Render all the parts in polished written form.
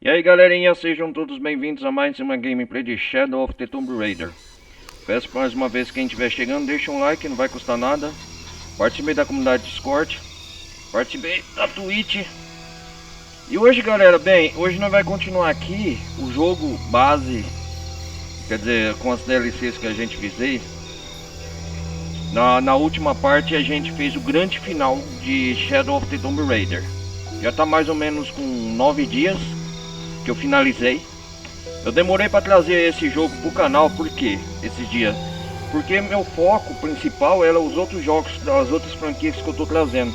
E aí galerinha, sejam todos bem-vindos a mais uma gameplay de Shadow of the Tomb Raider. Peço mais uma vez, quem estiver chegando, deixa um like, não vai custar nada. Participe da comunidade Discord, participe da Twitch. E hoje galera, hoje nós vamos continuar aqui o jogo base, quer dizer, com as DLCs que a gente fez aí. Na última parte a gente fez o grande final de Shadow of the Tomb Raider. Já tá mais ou menos com 9 dias que eu finalizei. Eu demorei para trazer esse jogo pro canal, porque esses dias, porque meu foco principal era os outros jogos das outras franquias que eu tô trazendo.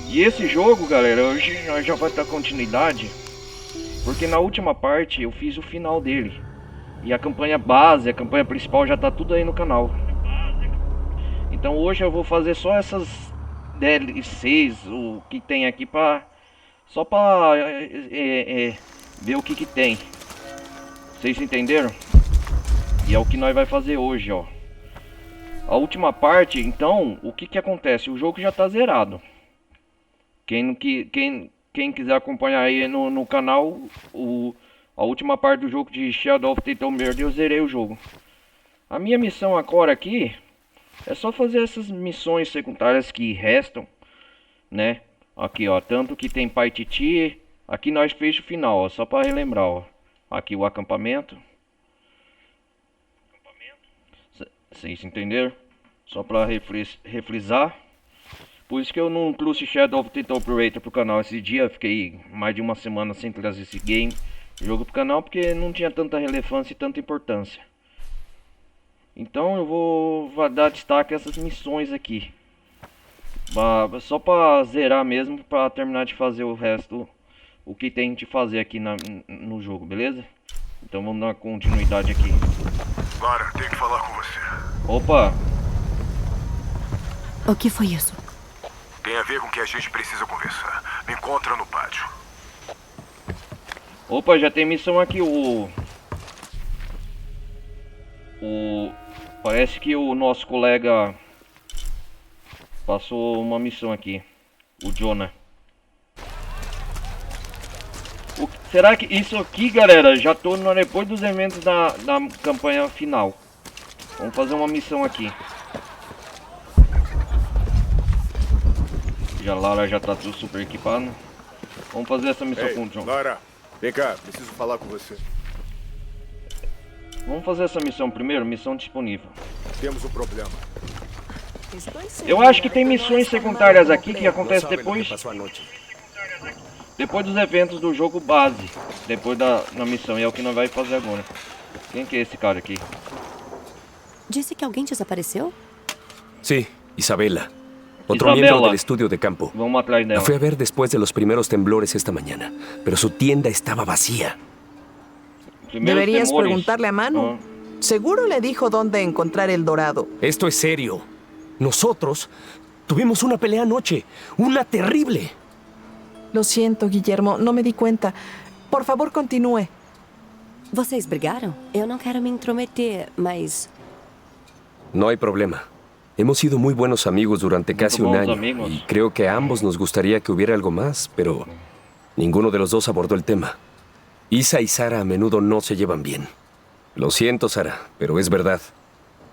E esse jogo, galera, hoje nós já vai dar continuidade, porque na última parte eu fiz o final dele. E a campanha base, a campanha principal já tá tudo aí no canal. Então hoje eu vou fazer só essas DLCs, o que tem aqui só pra ver o que tem. Vocês entenderam? E é o que nós vai fazer hoje, ó. A última parte, então, o que acontece? O jogo já tá zerado. Quem quiser acompanhar aí no canal, a última parte do jogo de Shadow of the Tomb Raider, eu zerei o jogo. A minha missão agora aqui é só fazer essas missões secundárias que restam, né? Aqui, ó, tanto que tem Paititi. Aqui nós fez o final, ó, só para relembrar, ó. Aqui o acampamento. Vocês entenderam? Só para refrisar. Por isso que eu não trouxe Shadow of the Tomb Raider pro canal esse dia. Fiquei mais de uma semana sem trazer esse jogo pro canal, porque não tinha tanta relevância e tanta importância. Então eu vou dar destaque a essas missões aqui. Só para zerar mesmo, para terminar de fazer o resto, o que tem de fazer aqui no jogo, beleza? Então vamos dar continuidade aqui. Lara, tenho que falar com você. Opa! O que foi isso? Tem a ver com o que a gente precisa conversar. Me encontra no pátio. Opa, já tem missão aqui. Parece que o nosso colega passou uma missão aqui. O Jonah. Será que isso aqui, galera, já tô depois dos eventos da campanha final. Vamos fazer uma missão aqui. Lara já tá tudo super equipado. Vamos fazer essa missão com o John. Lara, vem cá, preciso falar com você. Vamos fazer essa missão primeiro, missão disponível. Temos um problema. Eu acho que tem missões secundárias aqui que acontecem depois dos eventos do jogo base. Depois da missão, e é o que nós vamos fazer agora. Quem que é esse cara aqui? Disse que alguém desapareceu? Sí, Isabela. Otro Isabela. miembro del estudio de campo. Vamos atrás La dela. fui a ver después de los primeros temblores esta mañana, pero su tienda estaba vacía. Primeiros Deberías temores. preguntarle a Manu. Ah. Seguro le dijo dónde encontrar el dorado. Esto es serio. Nosotros tuvimos una pelea anoche, una terrible. Lo siento, Guillermo, no me di cuenta. Por favor, continúe. Vocês brigaram? Eu não quero me intrometer, mas... No hay problema. Hemos sido muy buenos amigos durante casi un buenos año amigos. y creo que a ambos nos gustaría que hubiera algo más, pero ninguno de los dos abordó el tema. Isa y Sara a menudo no se llevan bien. Lo siento, Sara, pero es verdad.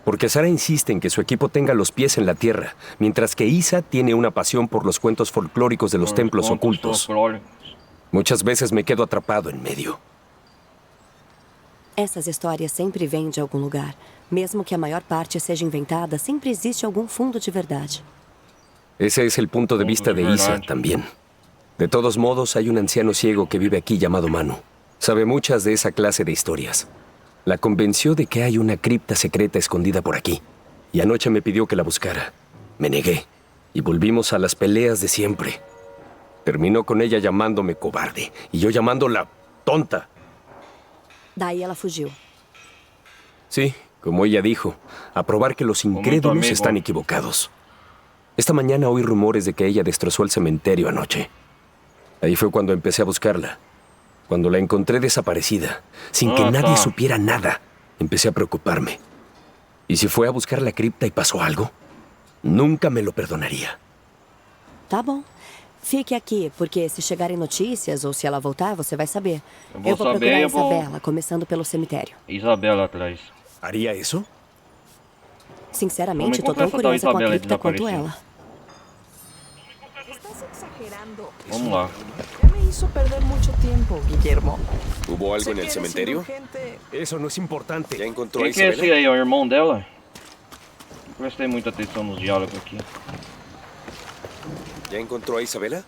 Porque Sara insiste en que su equipo tenga los pies en la tierra, mientras que Isa tiene una pasión por los cuentos folclóricos de los templos Contos ocultos. folclóricos. Muchas veces me quedo atrapado en medio. Essas histórias sempre vêm de algum lugar. Mesmo que a maior parte seja inventada, sempre existe algum fundo de verdade. Ese es el punto de vista de Isa verdad. también. De todos modos, hay un anciano ciego que vive aquí llamado Manu. Sabe muchas de esa clase de historias. La convenció de que hay una cripta secreta escondida por aquí. Y anoche me pidió que la buscara. Me negué. Y volvimos a las peleas de siempre. Terminó con ella llamándome cobarde. Y yo llamándola tonta. Daí ela fugiu. Sí, como ella dijo, a probar que los incrédulos amigo. están equivocados. Esta mañana oí rumores de que ella destrozó el cementerio anoche. Ahí fue cuando empecé a buscarla. Cuando la encontré desaparecida, sin que nadie supiera nada, empecé a preocuparme. ¿Y si fue a buscar la cripta y pasó algo? Nunca me lo perdonaría. Tá bom. Fique aqui, porque se chegarem notícias ou se ela voltar, você vai saber. Eu vou saber, procurar eu vou- Isabela, começando pelo cemitério. Isabela atrás. ¿Haría eso? Sinceramente, Não me tô tão confessa da curiosa com a Isabela cripta quanto desapareceu. ela. Estás exagerando. Vamos lá. Ya me hizo perder mucho tiempo, Guillermo. ¿Hubo algo Sé en que el eres cementerio? indulgente. Eso no es importante. ¿Ya encontró a Quem que é esse Isabela? aí? É o irmão dela? Não prestei muita atenção nos diálogos aqui. ¿Ya encontró a Isabela?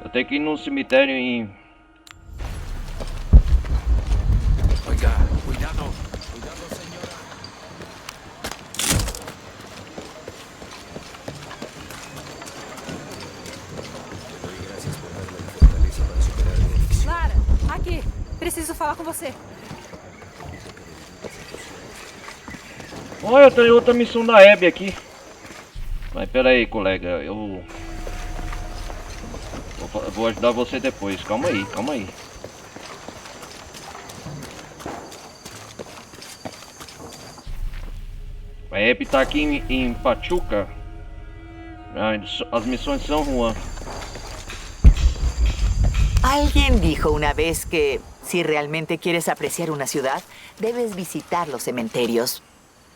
Eu tenho que ir num cemitério em... Oiga, cuidado. Cuidado, señora. Lara, aqui. Preciso falar com você. Olha, tem outra missão da Abby aqui. Mas pera aí, colega, eu vou ajudar você depois. Calma aí, calma aí. A Abby tá aqui em Pachuca. As missões de São Juan. Alguien dijo una vez que si realmente quieres apreciar una ciudad, debes visitar los cementerios.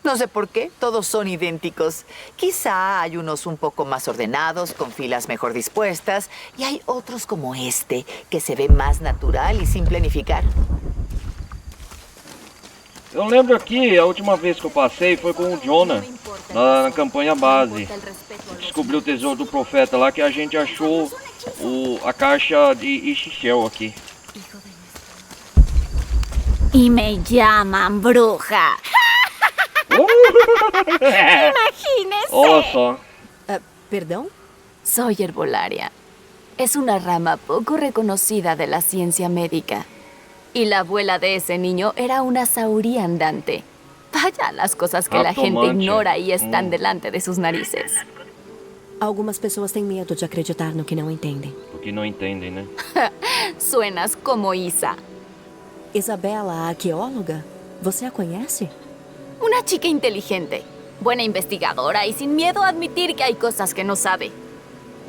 No sé por qué, todos son idénticos. Quizá hay unos un poco más ordenados, con filas mejor dispuestas, y hay otros como este, que se ve más natural y sin planificar. Eu lembro aqui, a última vez que eu passei foi com o Jonah, na campanha base. Descobriu o tesouro do profeta lá, que a gente achou a caixa de Ixixel aqui. Y me llaman bruja. Imagínese. Olha só. Perdão? Soy herbolaria. Es una rama poco reconocida de la ciencia médica. Y la abuela de ese niño era una sauría andante. Vaya las cosas que la gente Atomanche. ignora y están delante de sus narices. Algumas pessoas têm medo de acreditar no que não entendem. Porque não entendem, né? Suenas como Isa. Isabela, a arqueóloga, você a conhece? Una chica inteligente, buena investigadora y sin miedo a admitir que hay cosas que no sabe.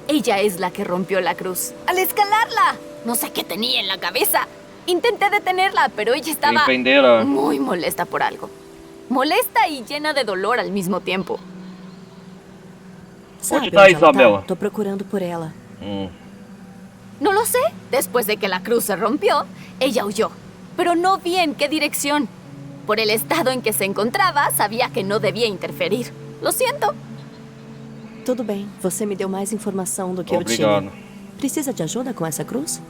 Ella es la que rompió la cruz. ¡Al escalarla! No sé qué tenía en la cabeza. Intenté detenerla, pero ella estaba Entenderam. muy molesta por algo. Molesta y llena de dolor al mismo tiempo. Sabe tá, onde ela Isabela? tá? Tô procurando por ela. No lo sé. Después de que la cruz se rompió, ella huyó. Pero no vi en qué dirección. Por el estado en que se encontraba, sabía que no debía interferir. Lo siento. Tudo bem, você me deu mais informação do que eu Obrigado. tinha. Precisa de ajuda com essa cruz?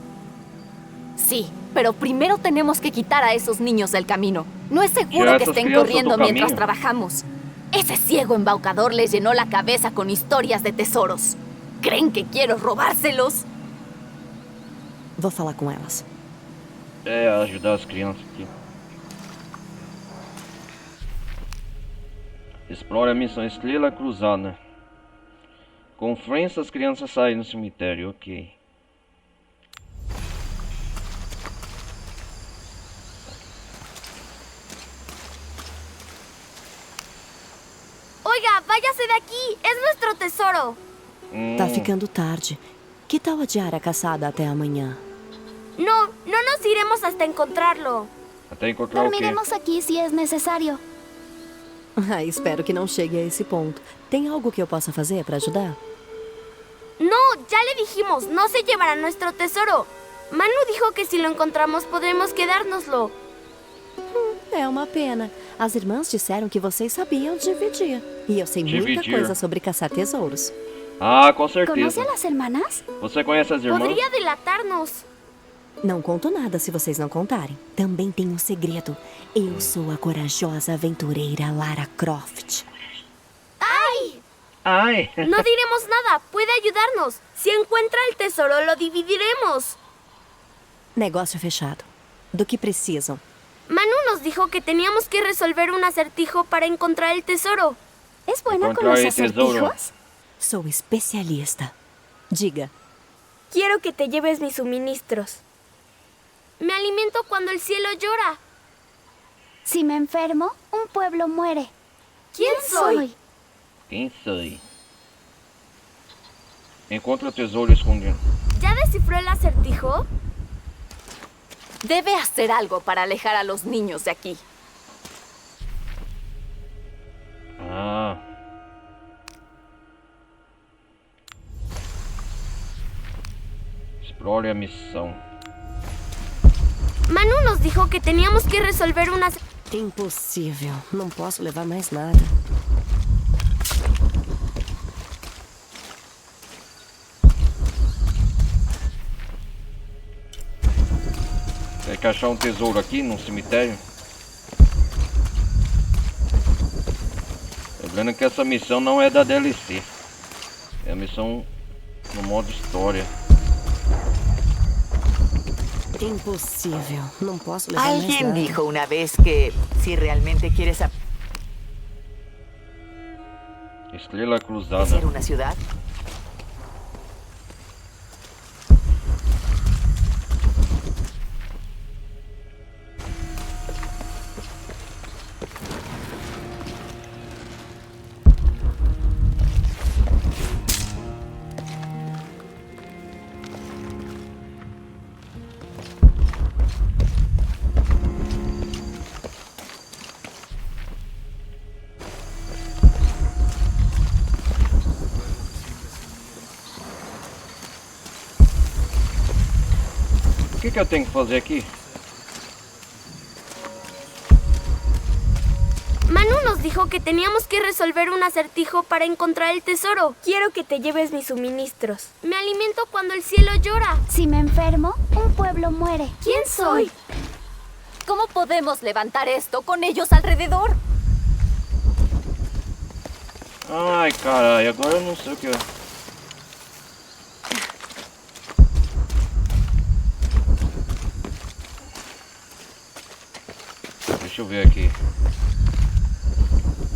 Sí, pero primero tenemos que quitar a esos niños del camino. No es Ya, seguro que estos estén crianças corriendo do mientras caminho. trabajamos. Ese ciego embaucador les llenó la cabeza con historias de tesoros. ¿Creen que quiero robárselos? Vou falar com elas. É, ajudar as crianças aqui. Explore a missão Estrela Cruzada. Com frequência as crianças saem do cemitério, ok. Oiga, váyase de aquí, es nuestro tesoro. Tá ficando tarde. Que tal adiar a caçada até amanhã? No, no nos iremos hasta encontrarlo. Até encontrar o quê? aquí si es necesario. Espero que não chegue a esse ponto. Tem algo que eu possa fazer para ajudar? No, ya le dijimos, no se llevará nuestro tesoro. Manu dijo que si lo encontramos podremos quedárnoslo. É uma pena. As irmãs disseram que vocês sabiam dividir. E eu sei muita Dividir. coisa sobre caçar tesouros. Ah, com certeza. las hermanas? Você conhece as irmãs? Podría delatarnos. Não conto nada se vocês não contarem. Também tem um segredo. Eu sou a corajosa aventureira Lara Croft. Ai! No diremos nada, puede ayudarnos. Si encuentra el tesoro, lo dividiremos. Negócio fechado. Do que precisam? Manu nos dijo que teníamos que resolver un acertijo para encontrar el tesoro. ¿Es buena Encontrar el tesoro. Sou especialista. Diga. Quiero que te lleves mis suministros. Me alimento cuando el cielo llora. Si me enfermo, un pueblo muere. ¿Quién soy? Quem sou? Encontra o tesouro escondido. ¿Ya descifró el acertijo? Debe hacer algo para alejar a los niños de aquí. Ah. Explore a missão. Manu nos dijo que teníamos que resolver unas... Impossível. Não posso levar mais nada. Tem que achar um tesouro aqui no cemitério. Lembrando que essa missão não é da DLC. É a missão no modo história. Impossível. Não posso levar mais Alguien nada. dijo una vez que si realmente quieres Estrela cruzada. apreciar una ciudad, O que eu tenho que fazer aqui? Manu nos dijo que teníamos que resolver un acertijo para encontrar el tesoro. Quiero que te lleves mis suministros. Me alimento cuando el cielo llora. Si me enfermo, un pueblo muere. ¿Quién soy? ¿Cómo podemos levantar esto con ellos alrededor? Ai, caralho, agora eu não sei o que é. Deixa eu ver aqui.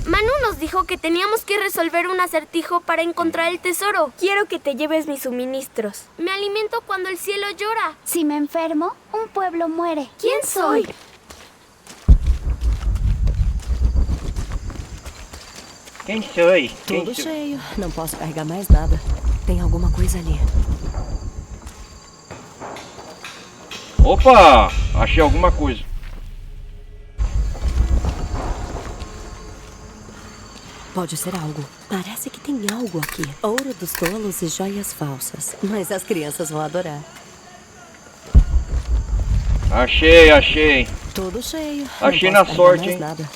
Manu nos dijo que teníamos que resolver un acertijo para encontrar el tesoro. Quiero que te lleves mis suministros. Me alimento cuando el cielo llora. Si me enfermo, un pueblo muere. ¿Quién soy? Quem sou? Tudo cheio. Não posso carregar mais nada. Tem alguma coisa ali. Opa! Achei alguma coisa. Pode ser algo. Parece que tem algo aqui. Ouro dos tolos e joias falsas. Mas as crianças vão adorar. Achei. Tudo cheio. Achei Não na posso sorte, carregar hein? mais nada.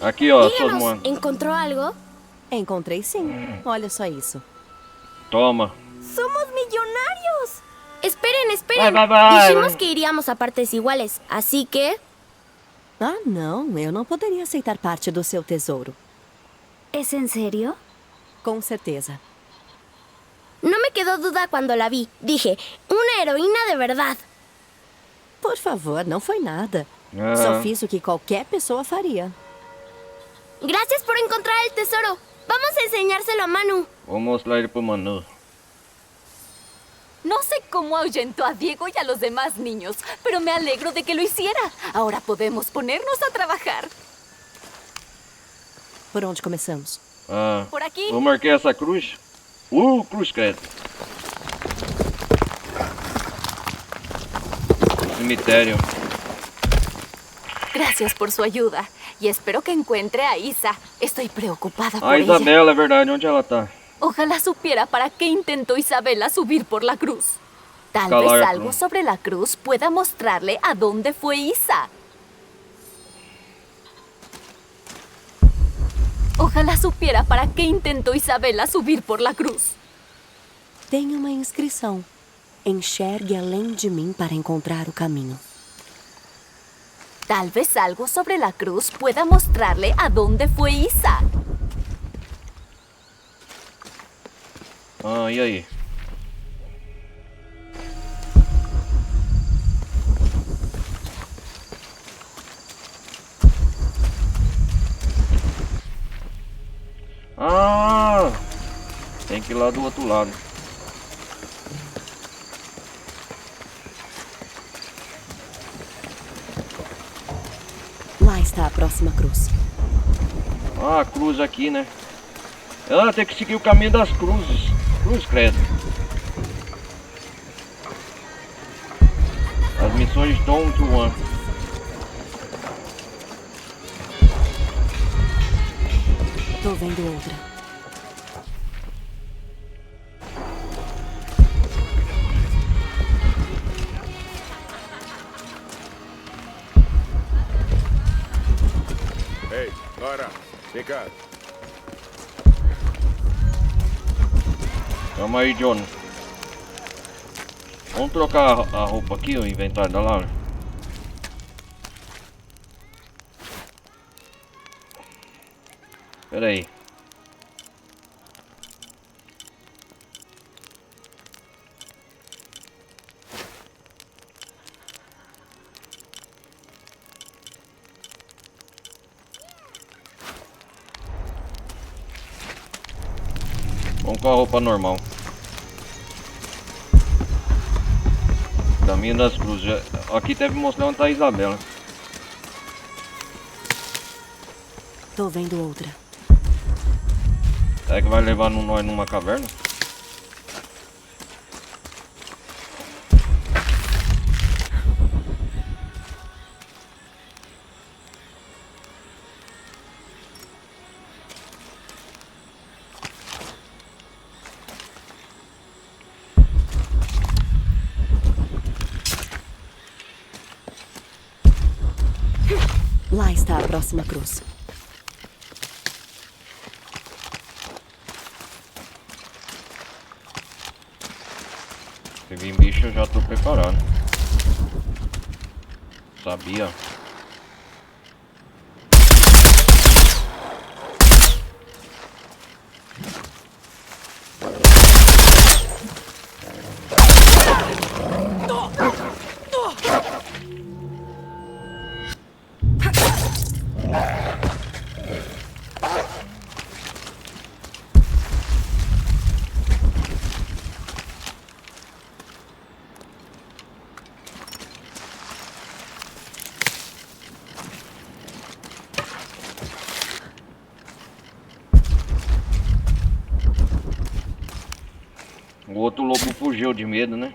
Aqui, ó, suas Díganos, moedas. ¿encontró algo? Encontrei sim. Olha só isso. Toma. ¡Somos millonarios! Esperen. Vai. Dijimos que iríamos a partes iguales, así que... Ah, não. Eu não poderia aceitar parte do seu tesouro. ¿Es en serio? Com certeza. No me quedó duda cuando la vi. Dije, una heroína de verdad. Por favor, não foi nada. Ah. Só fiz o que qualquer pessoa faria. Gracias por encontrar el tesoro. Vamos a enseñárselo a Manu. Vou mostrar ele pro Manu. No sé cómo ahuyentó a Diego y a los demás niños, pero me alegro de que lo hiciera. Ahora podemos ponernos a trabajar. Por onde começamos? Ah, Por aqui. eu marquei essa cruz. Cruz credo. Cemitério. Gracias por su ayuda y espero que encuentre a Isa. Estoy preocupada por A ella. Isabela, é verdade. Onde ela tá? Ojalá supiera para qué intentó Isabela subir por la cruz. Tal Escalar vez la algo cruz. sobre la cruz pueda mostrarle a dónde fue Isa. Ojalá supiera para qué intentó Isabela subir por la cruz. Tem uma inscrição. Enxergue além de mim para encontrar o caminho. Tal vez algo sobre la cruz pueda mostrarle a dónde fue Isa. Ah, e aí? Ah! Tem que ir lá do outro lado. Lá está a próxima cruz. Ah, a cruz aqui, né? Ah, tem que seguir o caminho das cruzes. Cruz, credo. As missões de Dawn to One. Tô vendo outra. Ei, Nora, vem cá. Calma aí, John. Vamos trocar a roupa aqui, o inventário da Lara. Pera aí. Vamos com a roupa normal. Caminho das Cruzes. Aqui deve mostrar onde tá a Isabela. Tô vendo outra. Será que vai levar nós numa caverna? Lá está a próxima cruz. Se vir bicho eu já tô preparado. Sabia. O outro lobo fugiu de medo, né?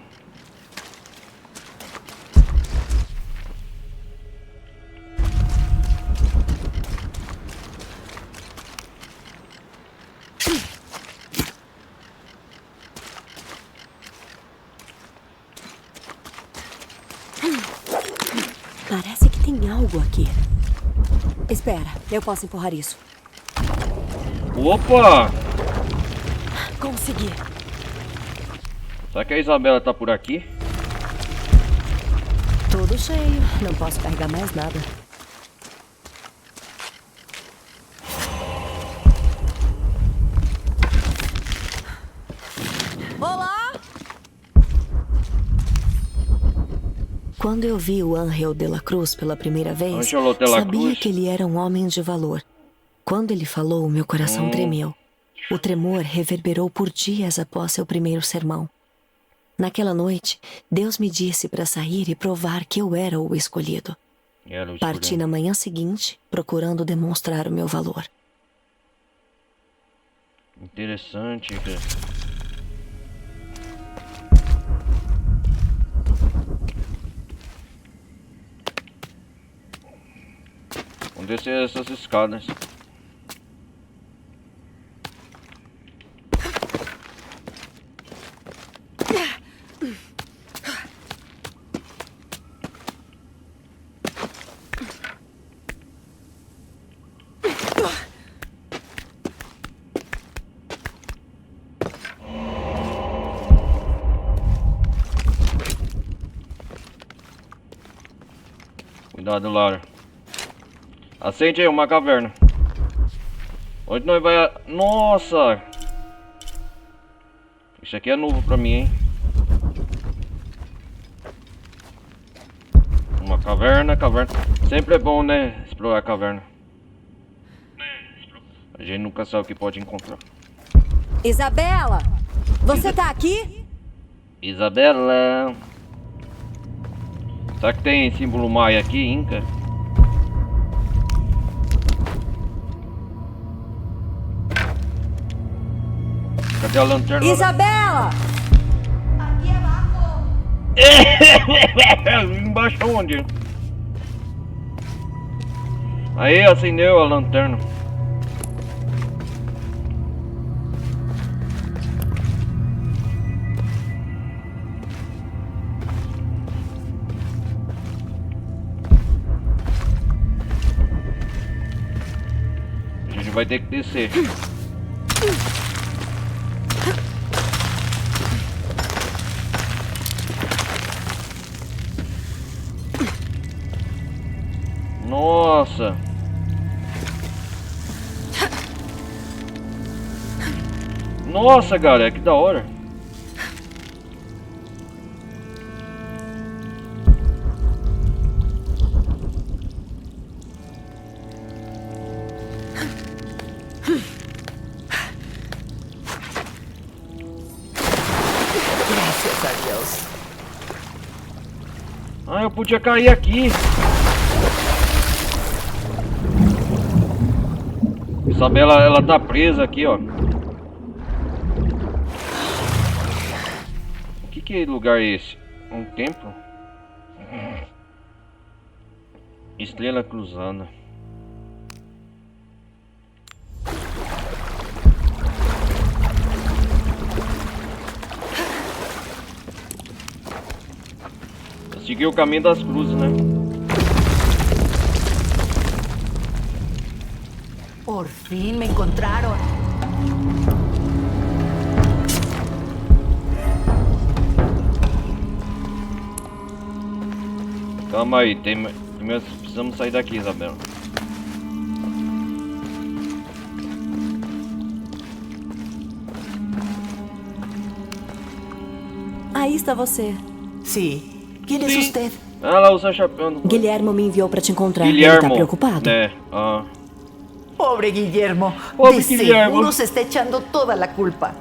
Parece que tem algo aqui. Espera, eu posso empurrar isso. Opa! Consegui. Será que a Isabela tá por aqui? Tudo cheio. Não posso carregar mais nada. Olá! Quando eu vi o Ángel de la Cruz pela primeira vez, Ángelo de la sabia Cruz. que ele era um homem de valor. Quando ele falou, meu coração tremeu. O tremor reverberou por dias após seu primeiro sermão. Naquela noite, Deus me disse para sair e provar que eu era o escolhido. Parti na manhã seguinte, procurando demonstrar o meu valor. Interessante, cara. Vamos descer essas escadas. Cuidado, Lara. Acende aí uma caverna. Onde nós vai... Nossa! Isso aqui é novo pra mim, hein? Uma caverna. Sempre é bom, né? Explorar a caverna. A gente nunca sabe o que pode encontrar. Isabela! Você tá aqui? Isabela! Será que tem símbolo maia aqui, Inca? tem a lanterna. Isabela! Embaixo onde? Aí, acendeu a lanterna. A gente vai ter que descer. Nossa! Nossa, cara, que da hora! Graças a Deus. Ah, eu podia cair aqui. Isabela, ela tá presa aqui, ó. Que lugar é esse? Um templo? Estrela cruzada. Eu segui o caminho das cruzes, né? Por fin me encontraron. Calma aí, primeiro precisamos sair daqui, Isabela. Aí está você. Sí. ¿Quién es usted? Ela usa chapéu. Guilhermo me enviou para te encontrar. Guilhermo. Ele tá preocupado? É, Pobre Guillermo. Pobre De Guillermo. seguro se está echando toda la culpa.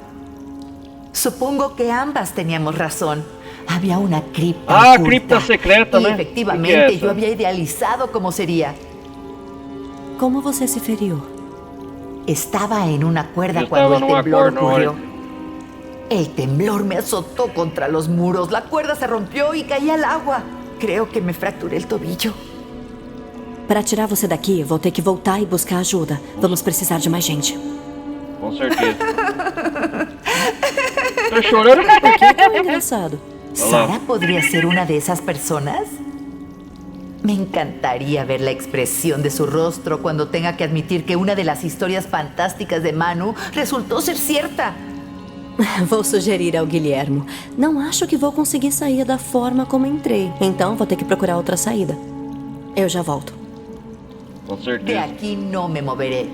Supongo que ambas teníamos razón. Había una cripta Ah, oculta. cripta secreta, y né? efectivamente Que é yo había idealizado cómo sería. Como você se feriu? Estaba en una cuerda Yo cuando estaba el en una temblor cuerda, ocurrió. ahora. El temblor me azotó contra los muros. La cuerda se rompió y caí al agua. Creo que me fracturé el tobillo. Para tirar você daqui, vou ter que voltar e buscar ajuda. Vamos precisar de mais gente. com certeza. Tá chorando? Por que tão engraçado? ¿Sara podría ser una de esas personas? Me encantaría ver la expresión de su rostro cuando tenga que admitir que una de las historias fantásticas de Manu resultó ser cierta. Vou sugerir ao Guilhermo. Não acho que vou conseguir sair da forma como entrei. Então vou ter que procurar outra saída. Eu já volto. Com De certeza. aquí no me moveré.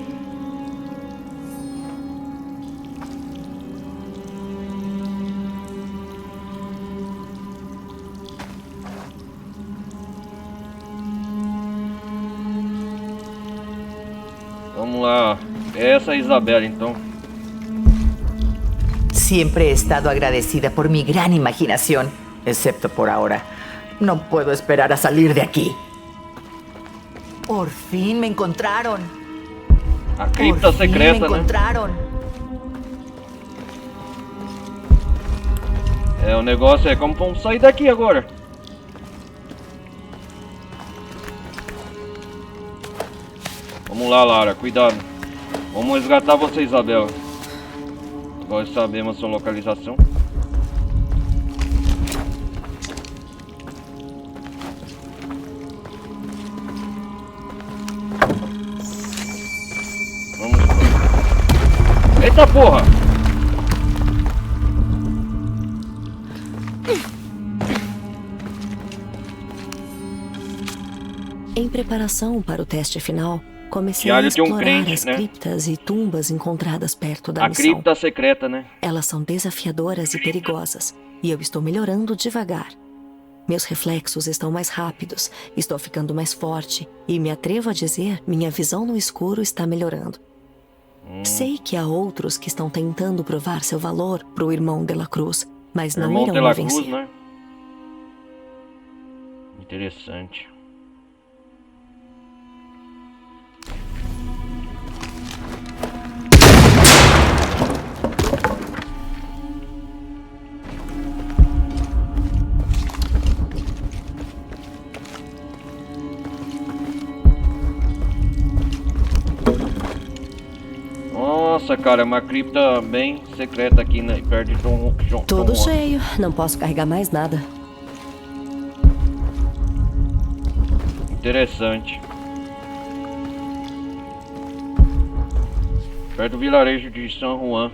Vamos lá. Essa é a Isabela, então. Siempre he estado agradecida por mi gran imaginación, excepto por ahora. No puedo esperar a salir de aquí. Por fin me encontraron. A cripta Por fin me secreta, né? encontraron. É, o negócio é como vamos sair daqui agora. Vamos lá, Lara, cuidado. Vamos resgatar você, Isabela. Agora sabemos a sua localização. Vamos. Eita porra! Em preparação para o teste final, comecei Diário a de um explorar crente, as né? criptas e tumbas encontradas perto da A missão. cripta secreta, né? Elas são desafiadoras e perigosas, e eu estou melhorando devagar. Meus reflexos estão mais rápidos, estou ficando mais forte, e me atrevo a dizer, minha visão no escuro está melhorando. Sei que há outros que estão tentando provar seu valor para o irmão de la Cruz, mas não Irmão irão de me la vencer. Cruz, né? Interessante. Nossa, cara, é uma cripta bem secreta aqui, né? Perto de Tom Tudo Juan. cheio. Não posso carregar mais nada. Interessante. Perto do vilarejo de San Juan.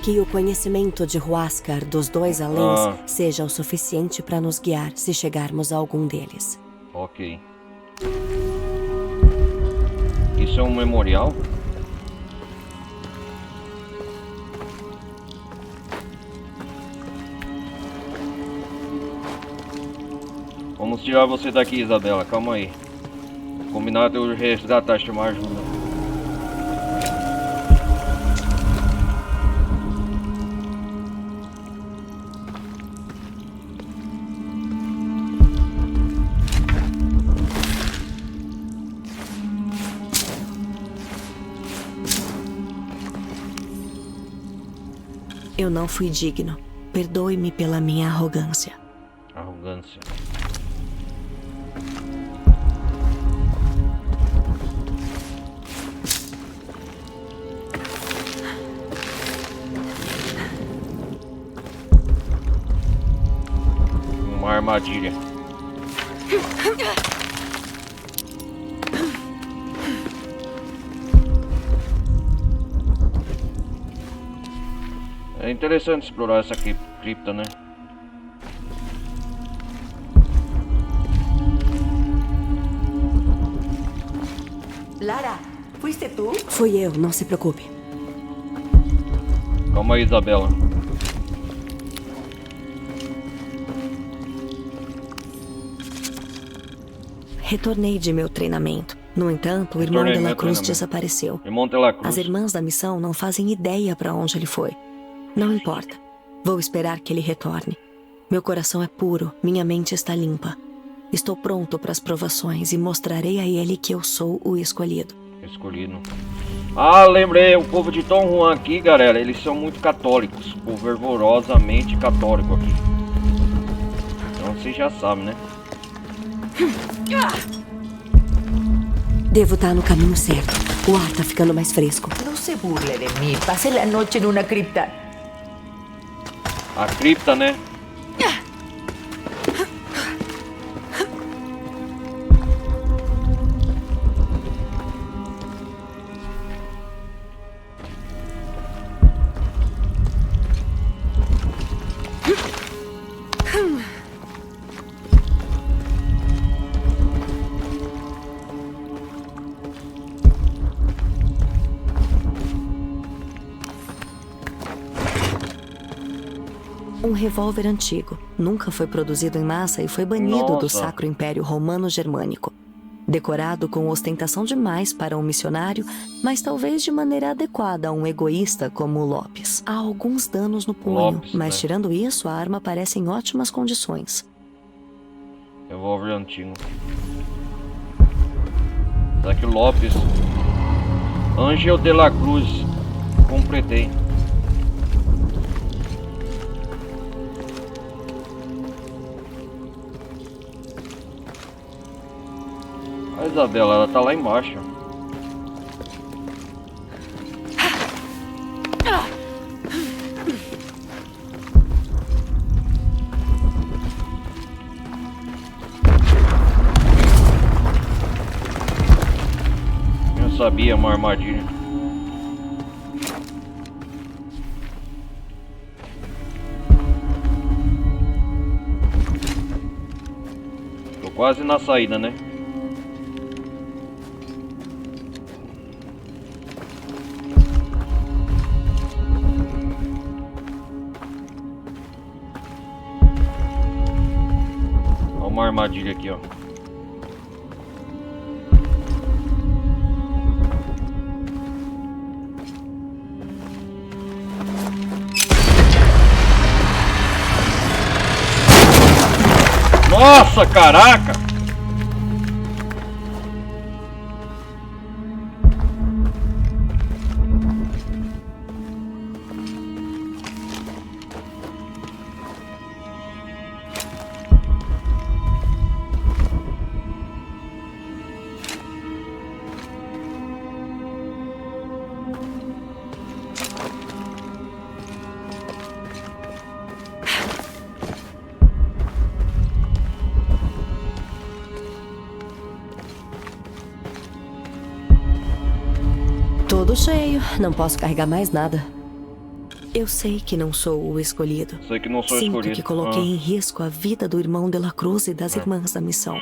Que o conhecimento de Huáscar dos dois aléns seja o suficiente para nos guiar se chegarmos a algum deles. Ok. Isso é um memorial? Vamos tirar você daqui, Isabela. Calma aí. Combinado eu resgatar, chamar ajuda. Eu não fui digno. Perdoe-me pela minha arrogância. Arrogância. Uma armadilha. É interessante explorar essa cripta, né? Lara, ¿fuiste tú? Fui eu, não se preocupe. Calma aí, Isabela. Retornei de meu treinamento. No entanto, o irmão de la Cruz desapareceu. Irmão de la Cruz. As irmãs da missão não fazem ideia para onde ele foi. Não importa. Vou esperar que ele retorne. Meu coração é puro, minha mente está limpa. Estou pronto para as provações e mostrarei a ele que eu sou o escolhido. Escolhido. Ah, lembrei, o povo de Tom Juan aqui, galera, eles são muito católicos. O povo fervorosamente católico aqui. Então vocês já sabem, né? Devo estar no caminho certo. O ar tá ficando mais fresco. No se burle de mí. Pasé la noche en una cripta. A cripta, né? Um revólver antigo. Nunca foi produzido em massa e foi banido do Sacro Império Romano-Germânico. Decorado com ostentação demais para um missionário, mas talvez de maneira adequada a um egoísta como o Lopes. Há alguns danos no punho, mas tirando isso, a arma parece em ótimas condições. Revólver antigo. Será que o Lopes? Ángel de la Cruz. Completei. A Isabela, ela tá lá embaixo. Eu sabia, uma armadilha. Tô quase na saída, né? Uma armadilha aqui, ó. Nossa, caraca! Tudo cheio, não posso carregar mais nada. Eu sei que não sou o escolhido. Sei que não sou Sinto escolhido. que coloquei em risco a vida do irmão de la Cruz e das irmãs da missão.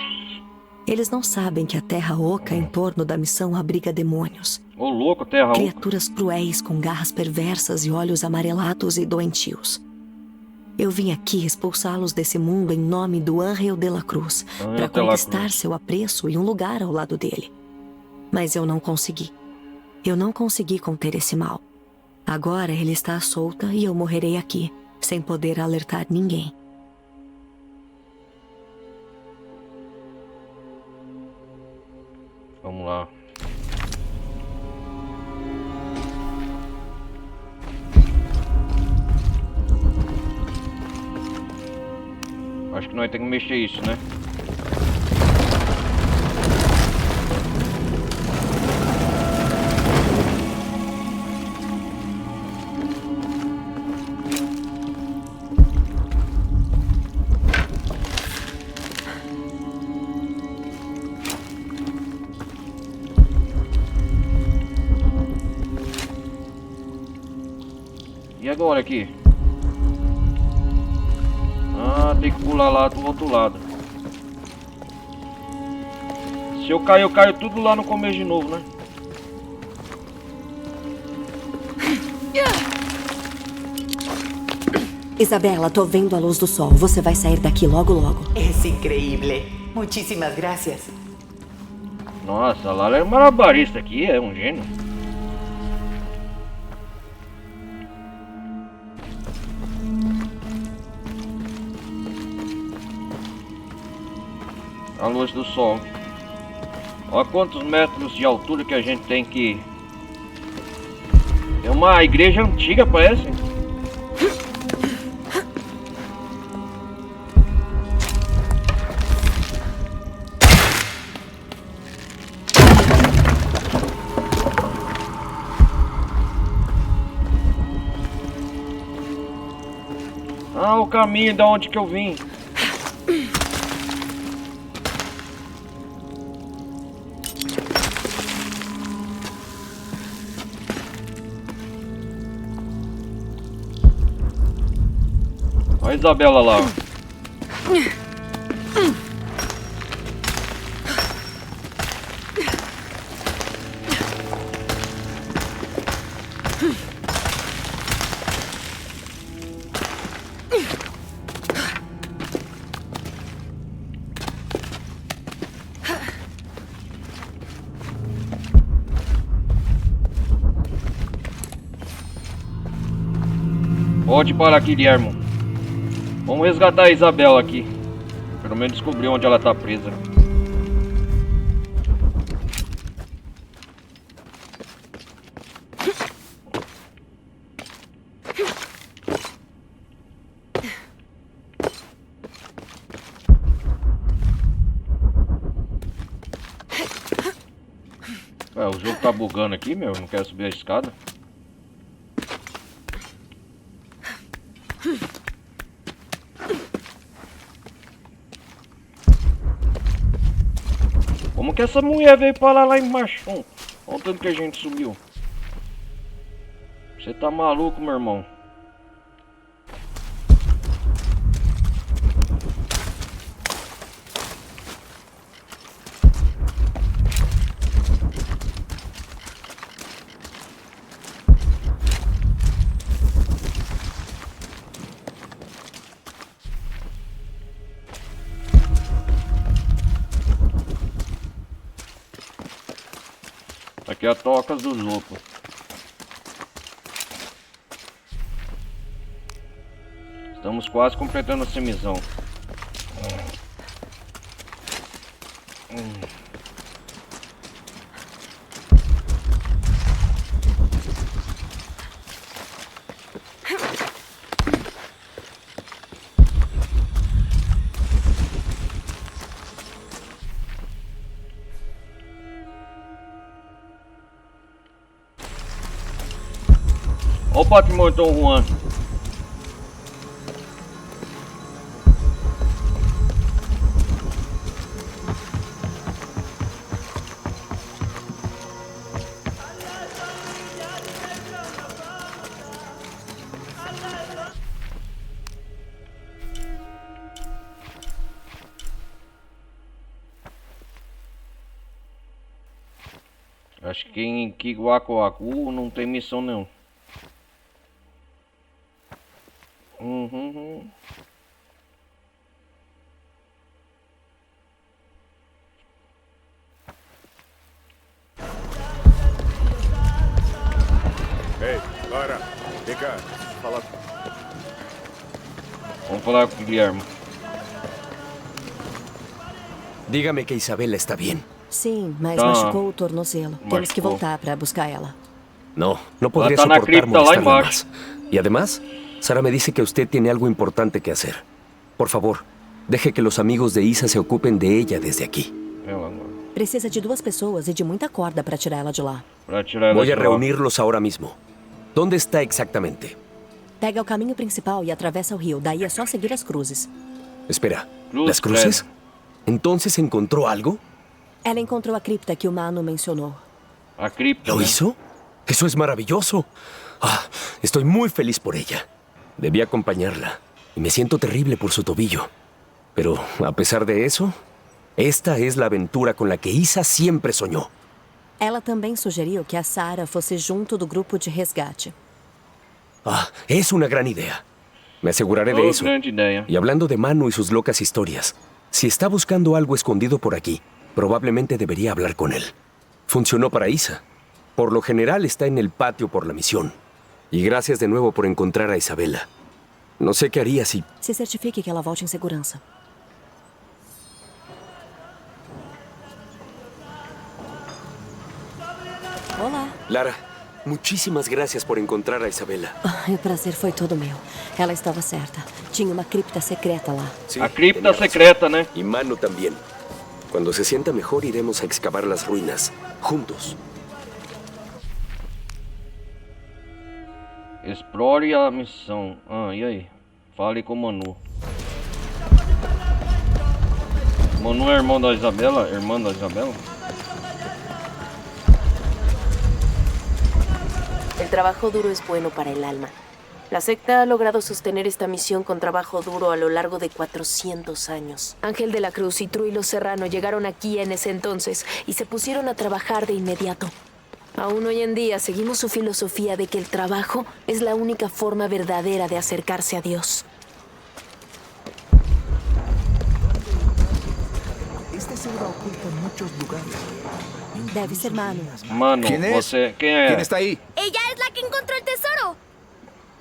Eles não sabem que a Terra Oca em torno da missão abriga demônios. Ô, louco, Terra Oca. Criaturas cruéis com garras perversas e olhos amarelados e doentios. Eu vim aqui expulsá-los desse mundo em nome do Ángel de la Cruz, para conquistar seu apreço e um lugar ao lado dele. Mas eu não consegui. Eu não consegui conter esse mal. Agora ele está à solta e eu morrerei aqui, sem poder alertar ninguém. Vamos lá. Acho que nós temos que mexer isso, né? E agora aqui? Ah, tem que pular lá do outro lado. Se eu cair tudo lá no começo de novo, né? Isabela, tô vendo a luz do sol. Você vai sair daqui logo, logo. É incrível. Muchísimas gracias. Nossa, a Lala é malabarista aqui, é um gênio. A luz do sol. Olha quantos metros de altura que a gente tem que... É uma igreja antiga, parece. Ah, o caminho da onde que eu vim. Olha a Isabela lá. Pode parar aqui, Guilhermo. Vamos resgatar a Isabela aqui. Pelo menos descobrir onde ela tá presa. O jogo tá bugando aqui, meu. Não quero subir a escada. Como que essa mulher veio parar lá embaixo? Olha o tanto que a gente subiu. Você tá maluco, meu irmão? Aqui é a toca do louco. Estamos quase completando essa missão. Ó o patrimônio Dom Juan. Acho que em Kiguacoacu não tem missão não. Ei, Lara, vem cá. Fala. Vamos falar com o Guilherme. Dígame que Isabela está bien. Sim, mas Tá. machucou o tornozelo. Temos que Machucou. voltar para buscar ela. No, no podría Está en la soportar cripta, lá molestarla embaixo. más. Y además, Sara me dice que usted tiene algo importante que hacer. Por favor, deje que los amigos de Isa se ocupen de ella desde aquí. Precisa de 2 pessoas e de muita corda para tirar ela de lá. Para tirar ela Voy de a lá. reunirlos ahora mismo. ¿Dónde está exactamente? Pega o caminho principal e atravessa o rio. Daí é só seguir as cruzes. Espera, Cruz, ¿las cruces? ¿Entonces encontró algo? Ela encontrou a cripta que o Manu mencionou. A cripta. ¿Lo né? hizo? Eso es maravilloso. Ah, estoy muy feliz por ella. Debí acompañarla. Y me siento terrible por su tobillo. Pero, a pesar de eso, esta es la aventura con la que Isa siempre soñó. Ela também sugeriu que a Sarah fosse junto do grupo de resgate. Ah, es una gran idea. Me aseguraré de Oh, eso. grande ideia. Y hablando de Manu y sus locas historias, si está buscando algo escondido por aquí, probablemente debería hablar con él. Funcionó para Isa. Por lo general está en el patio por la misión. Y gracias de nuevo por encontrar a Isabela. No sé qué haría si... Se certifique que ela volte em segurança. Olá. Lara, muchísimas gracias por encontrar a Isabela. O prazer foi todo meu. Ela estava certa. Tinha uma cripta secreta lá. Sí, A cripta tenía razón. secreta, né? Y Manu también. Cuando se sienta mejor iremos a excavar las ruinas, juntos. Explore a missão. Ah, e aí? Fale com o Manu. Manu é irmão da Isabela? Irmã da Isabela? El trabajo duro es bueno para el alma. La secta ha logrado sostener esta misión con trabajo duro a lo largo de 400 años. Ángel de la Cruz y Truilo Serrano llegaron aquí en ese entonces y se pusieron a trabajar de inmediato. Aún hoy en día seguimos su filosofía de que el trabajo es la única forma verdadera de acercarse a Dios. Este se va oculto en muchos lugares. Deve ser Manu. Mano, ¿Quién es? você... Quem é? ¿Quién está ahí? Ella es la que encontró el tesoro.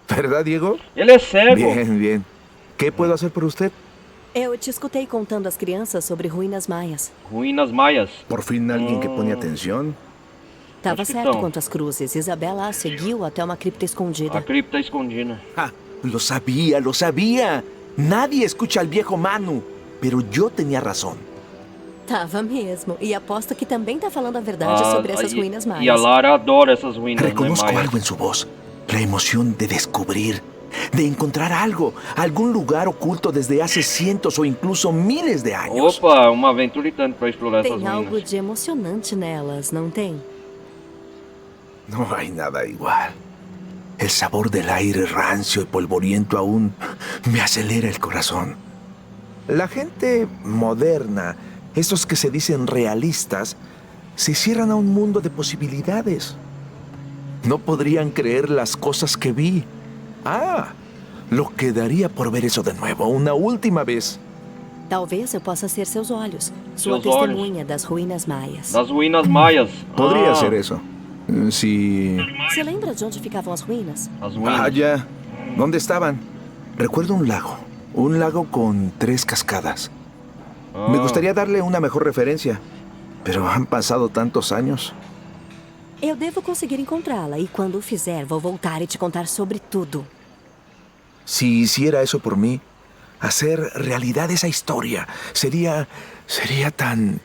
¿Verdad, Diego? Ele é cego. Bien, bien. ¿Qué puedo hacer por usted? Eu te escutei contando às crianças sobre ruínas maias. Ruínas maias. Por fin alguien que pone atención. Tava Acho que certo tão. quanto às cruzes. Isabela a seguiu até uma cripta escondida. A cripta escondida. Ah, lo sabía, lo sabía. Nadie escucha al viejo Manu. Pero yo tenía razón. Tava mesmo. E aposto que também tá falando a verdade Ah, sobre essas e- ruínas maias. E a Lara adora essas ruínas, né, Reconozco maias. algo en su voz. La emoción de descubrir, de encontrar algo, algún lugar oculto desde hace cientos o incluso miles de años. Opa, uma aventura e tanto pra explorar essas Tem algo ruínas. de emocionante nelas, não tem? No hay nada igual. El sabor del aire rancio y polvoriento aún me acelera el corazón. La gente moderna, esos que se dicen realistas, se cierran a un mundo de posibilidades. No podrían creer las cosas que vi. Ah, lo que daría por ver eso de nuevo, una última vez. Talvez eu possa ser seus olhos. Sua Seus olhos. testemunha das ruínas maias. Das ruínas maias. Podría Ah, ser eso. Si... Você lembra de onde ficavam as ruínas? As ruínas. Vaya, ¿dónde estaban? Recuerdo un lago con 3 cascadas. Ah, Me gustaría darle una mejor referencia, pero han pasado tantos años. Eu devo conseguir encontrá-la e quando o fizer, vou voltar e te contar sobre tudo. Si hiciera eso por mí, hacer realidad esa historia, sería tan...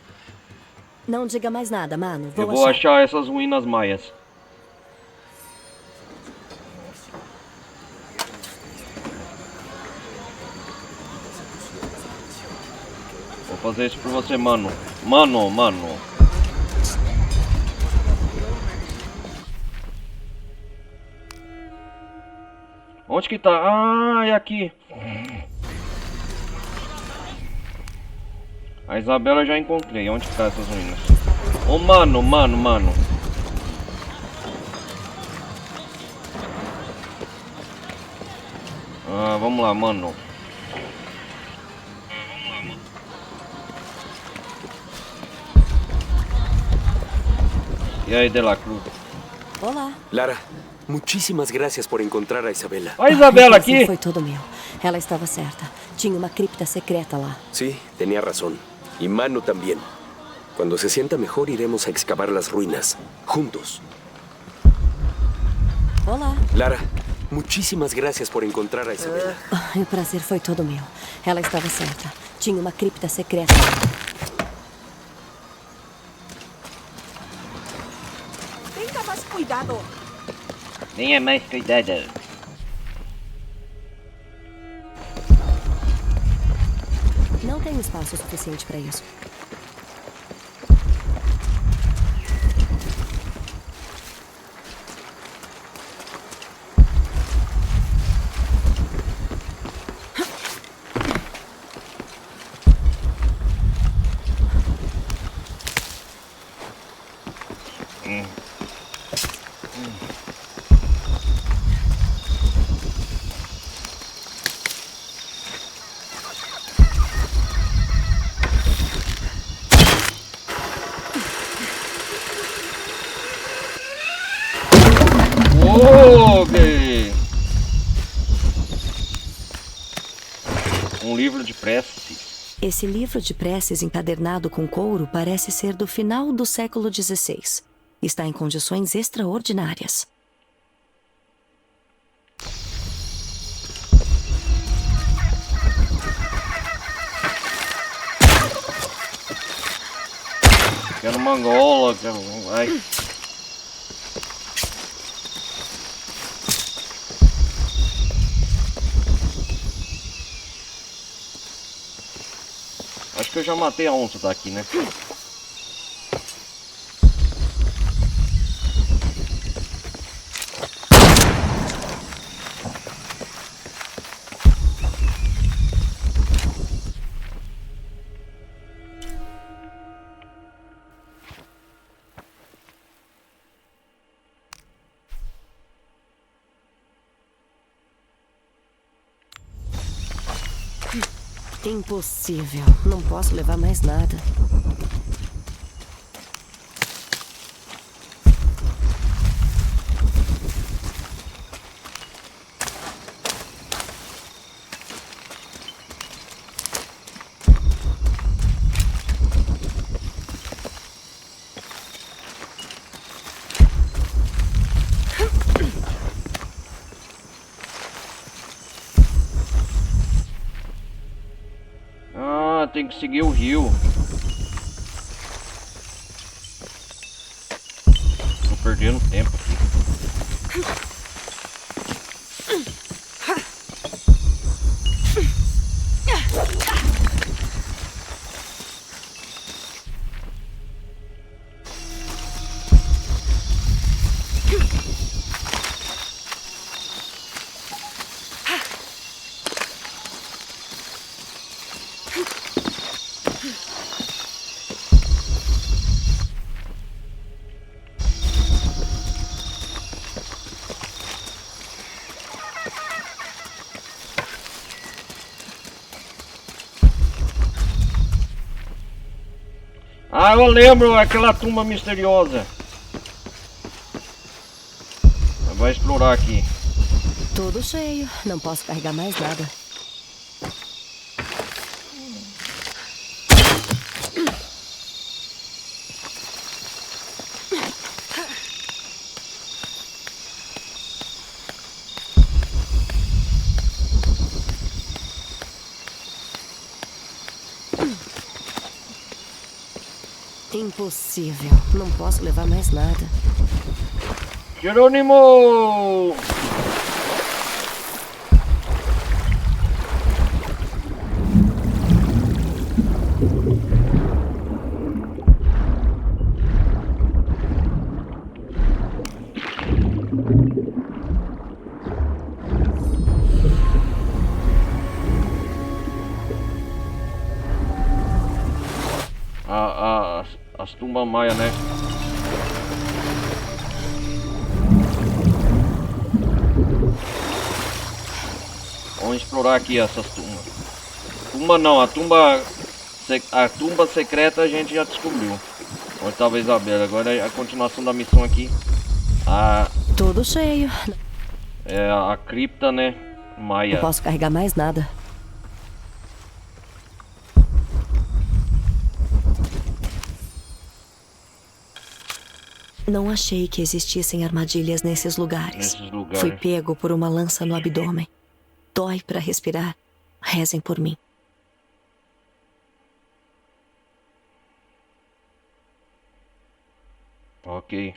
Não diga mais nada, Mano. Eu vou achar essas ruínas maias. fazer isso por você, mano. Mano. Onde que tá? Ah, é aqui. A Isabela já encontrei. Onde que tá essas ruínas? Ô, mano. Ah, vamos lá, mano. E aí, De La Cruz? Olá. Lara, muchísimas gracias por encontrar a Isabela. A Isabela Esse aqui. foi todo meu. Ela estava certa. Tinha uma cripta secreta lá. Sí, tenía razón. Y Manu también. Cuando se sienta mejor iremos a excavar las ruinas. Juntos. Olá. Lara, muchísimas gracias por encontrar a Isabela. O prazer foi todo meu. Ela estava certa. Tinha uma cripta secreta lá. Tenga más cuidado. Tenha mais cuidado. Não tenho espaço suficiente para isso. Um livro de preces. Esse livro de preces encadernado com couro parece ser do final do século XVI. Está em condições extraordinárias. Quero mangola, quero... Ai. Acho que eu já matei a onça daqui, né? Impossível. Não posso levar mais nada. Tem que seguir o rio. Tô perdendo tempo aqui. Ah, eu lembro, aquela tumba misteriosa. Vai explorar aqui. Tudo cheio. Não posso carregar mais nada. Impossível. Não posso levar mais nada. Jerônimo! tumba maia, né? Vamos explorar aqui essas tumbas. Tumba não, a tumba secreta a gente já descobriu. Onde estava a Isabela. Agora é a continuação da missão aqui. Tudo cheio. É a cripta, né? Maia. Não posso carregar mais nada. Não achei que existissem armadilhas nesses lugares. Fui pego por uma lança no abdômen. Dói para respirar. Rezem por mim. Ok.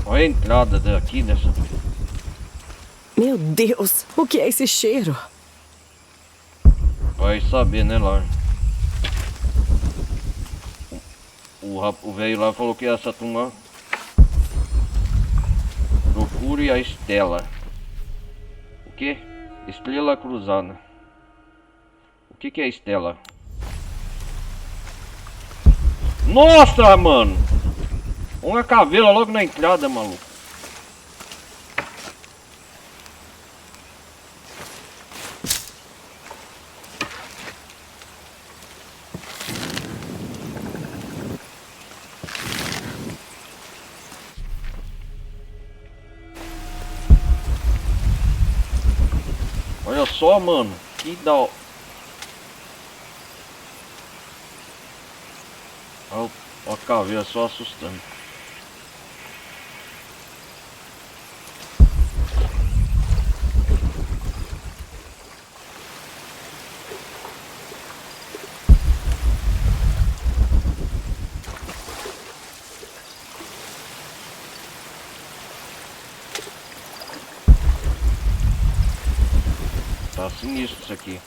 Olha a entrada daqui dessa. Meu Deus, o que é esse cheiro? Vai saber, né, Lar? O velho lá falou que essa tumba. Procure a estela. O que? Estrela cruzada. O que é estela? Nossa, mano! Uma caveira logo na entrada, maluco. Olha só, mano, que da... Olha a caveira só assustando. Tá sinistro isso aqui.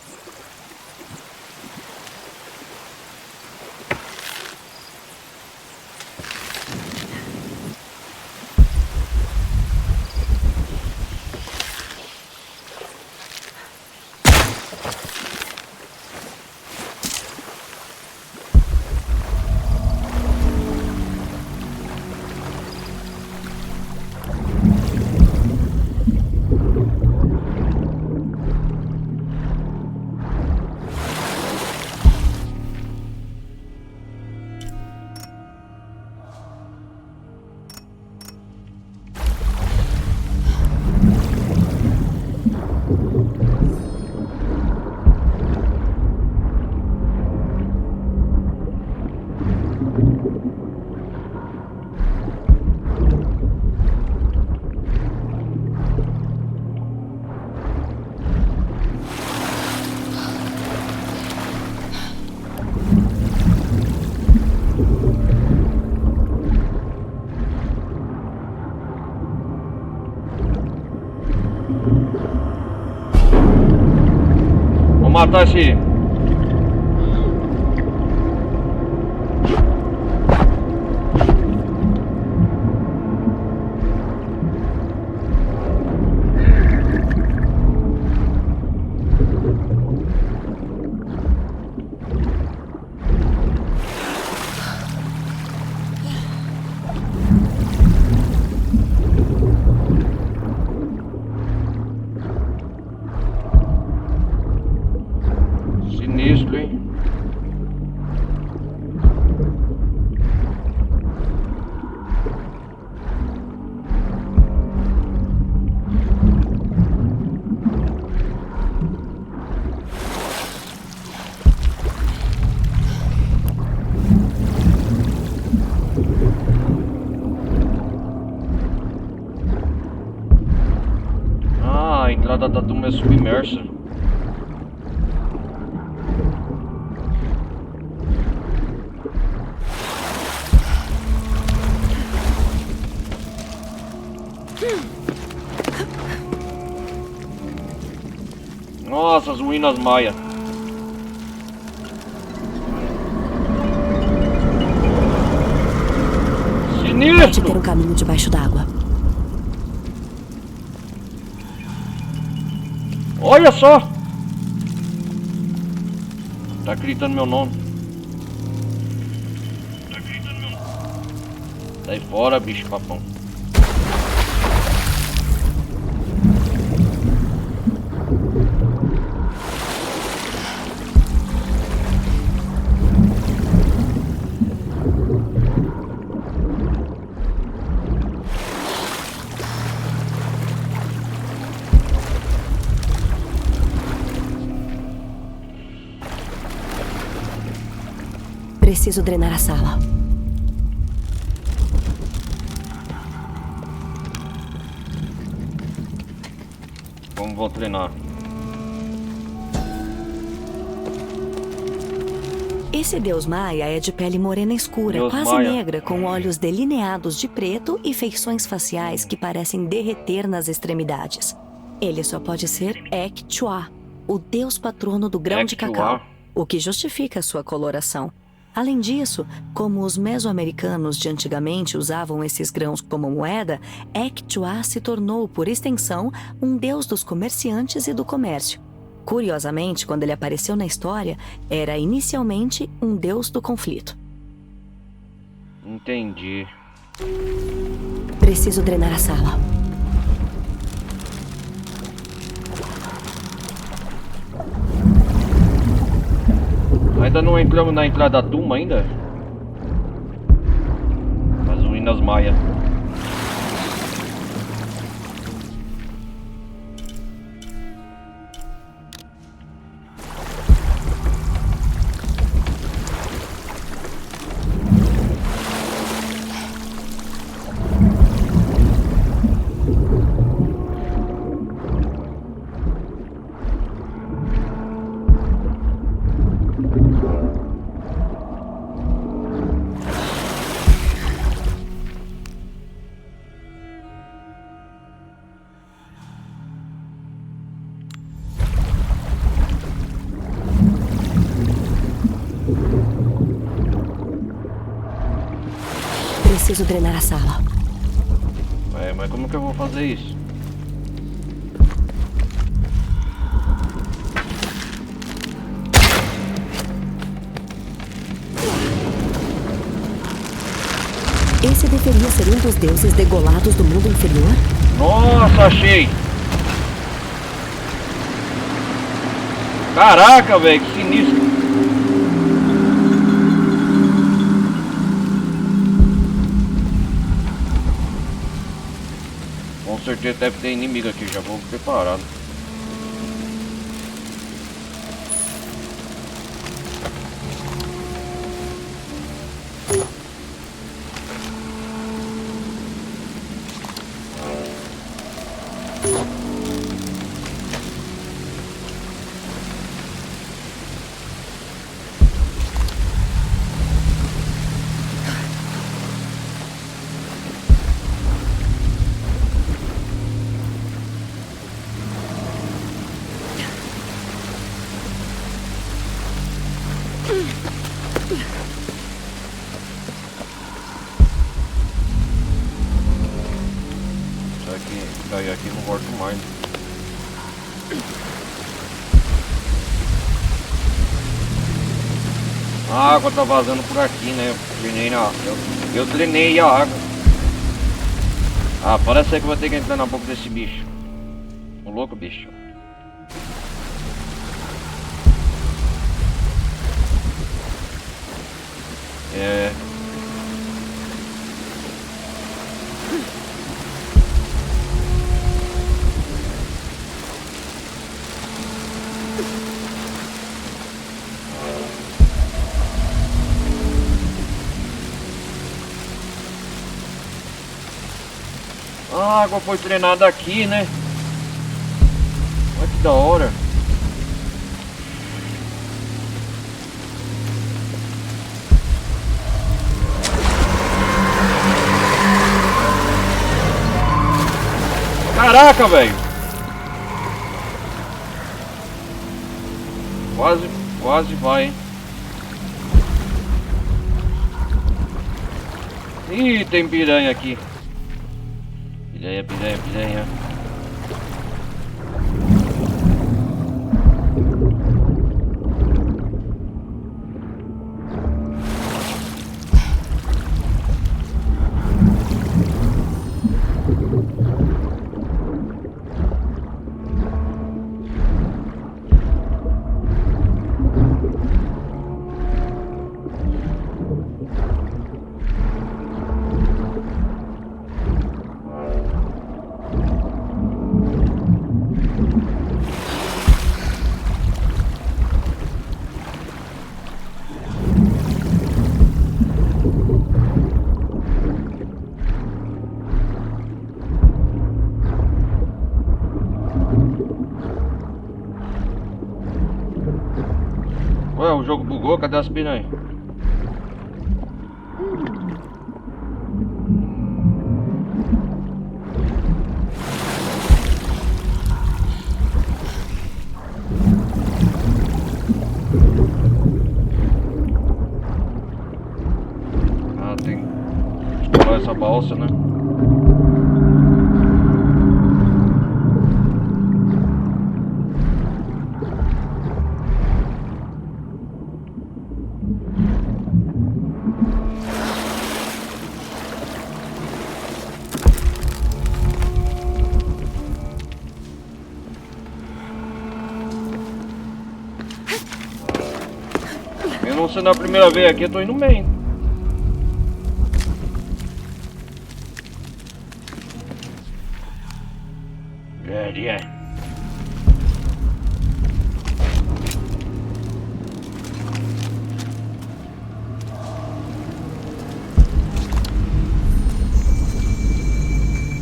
Vou matar esse... Sinistro, hein? Ah, a entrada da tumba é submersa. Nossa, as ruínas maia. Pode ter um caminho debaixo d'água. Olha só! Tá gritando meu nome. Sai fora, bicho papão. Preciso drenar a sala. Como vou treinar? Esse deus maia é de pele morena escura, Deus quase Maia. negra, com olhos delineados de preto e feições faciais que parecem derreter nas extremidades. Ele só pode ser Ek Chua, o deus patrono do grão de Ek Chua. cacau, o que justifica sua coloração. Além disso, como os mesoamericanos de antigamente usavam esses grãos como moeda, Ek Chua se tornou, por extensão, um deus dos comerciantes e do comércio. Curiosamente, quando ele apareceu na história, era inicialmente um deus do conflito. Entendi. Preciso drenar a sala. Ainda não entramos na entrada da Tuma ainda? As ruínas maia. Preciso drenar a sala. É, mas como que eu vou fazer isso? Esse deveria ser um dos deuses degolados do mundo inferior? Nossa, achei! Caraca, velho, que sinistro! Com certeza deve ter inimigo aqui, já vou preparado. Daí aqui não volto mais. A água tá vazando por aqui, né? Eu drenei a água. Ah, parece que eu vou ter que entrar na boca desse bicho. O louco bicho. É. A água foi treinada aqui, né? Olha que da hora. Caraca, velho. Quase vai, hein? Ih, tem piranha aqui. Piranha. Ué, o jogo bugou, cadê as piranhas? Ah, tem que pular essa balsa, né? Eu não sendo a primeira vez aqui, eu tô indo bem. Yeah.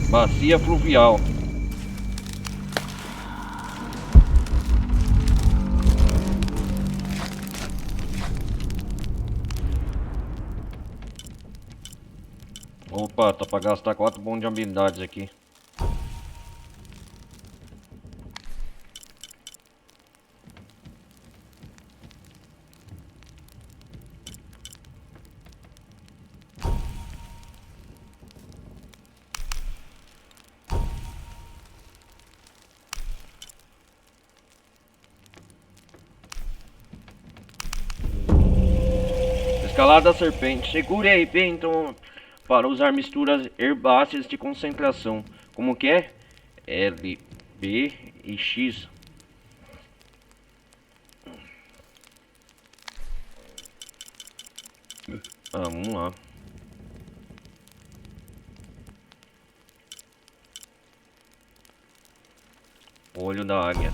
Bacia fluvial. Opa, tá pra gastar 4 pontos de habilidades aqui. Escalada da serpente. Segure aí, P, então, para usar misturas herbáceas de concentração. Como que é? L, B e X. Vamos lá. Olho da águia.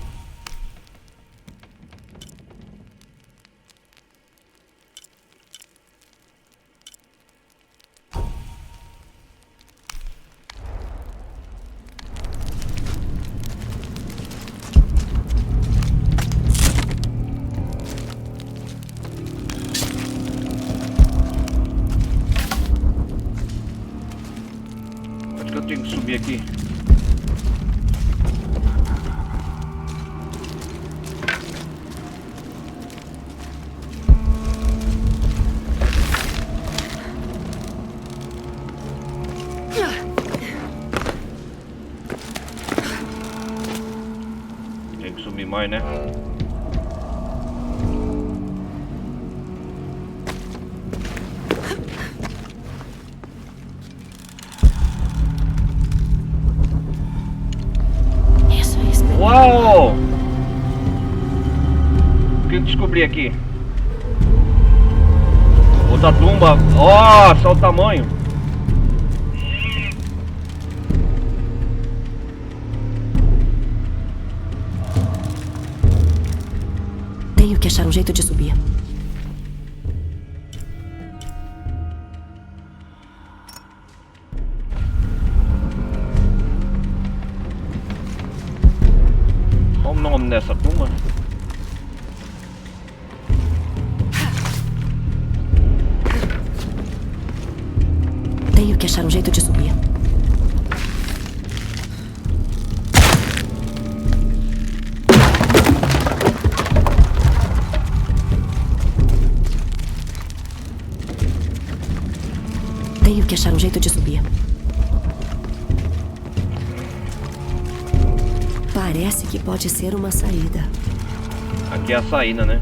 Acho que eu tenho que subir aqui. Tem que subir mais, né? Uau! O que eu descobri aqui? Outra tumba. Nossa, olha o tamanho. Tenho que achar um jeito de subir. Qual o nome dessa tumba? Tenho que achar um jeito de subir. Tenho que achar um jeito de subir. Parece que pode ser uma saída. Aqui é a saída, né?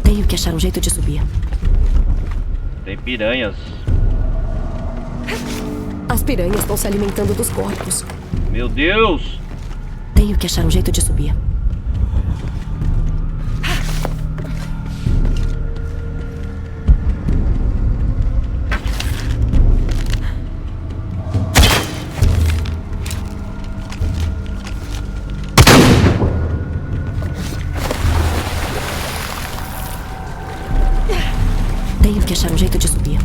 Tenho que achar um jeito de subir. Tem piranhas. As piranhas estão se alimentando dos corpos. Meu Deus! Tenho que achar um jeito de subir. Tenho que achar um jeito de subir.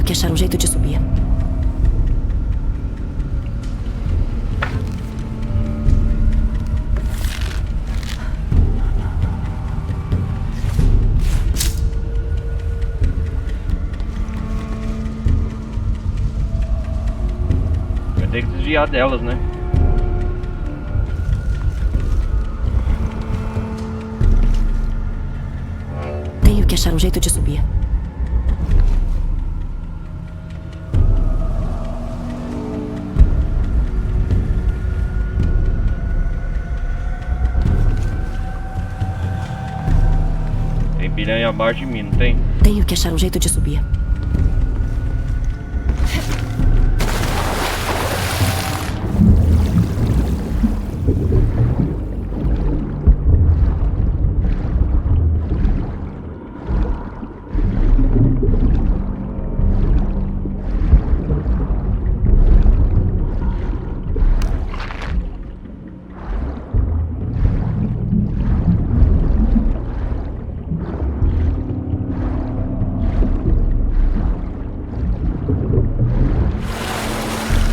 Tenho que achar um jeito de subir. Vai ter que desviar delas, né? Tenho que achar um jeito de subir. Tem piranha abaixo de mim, não tem? Tenho que achar um jeito de subir.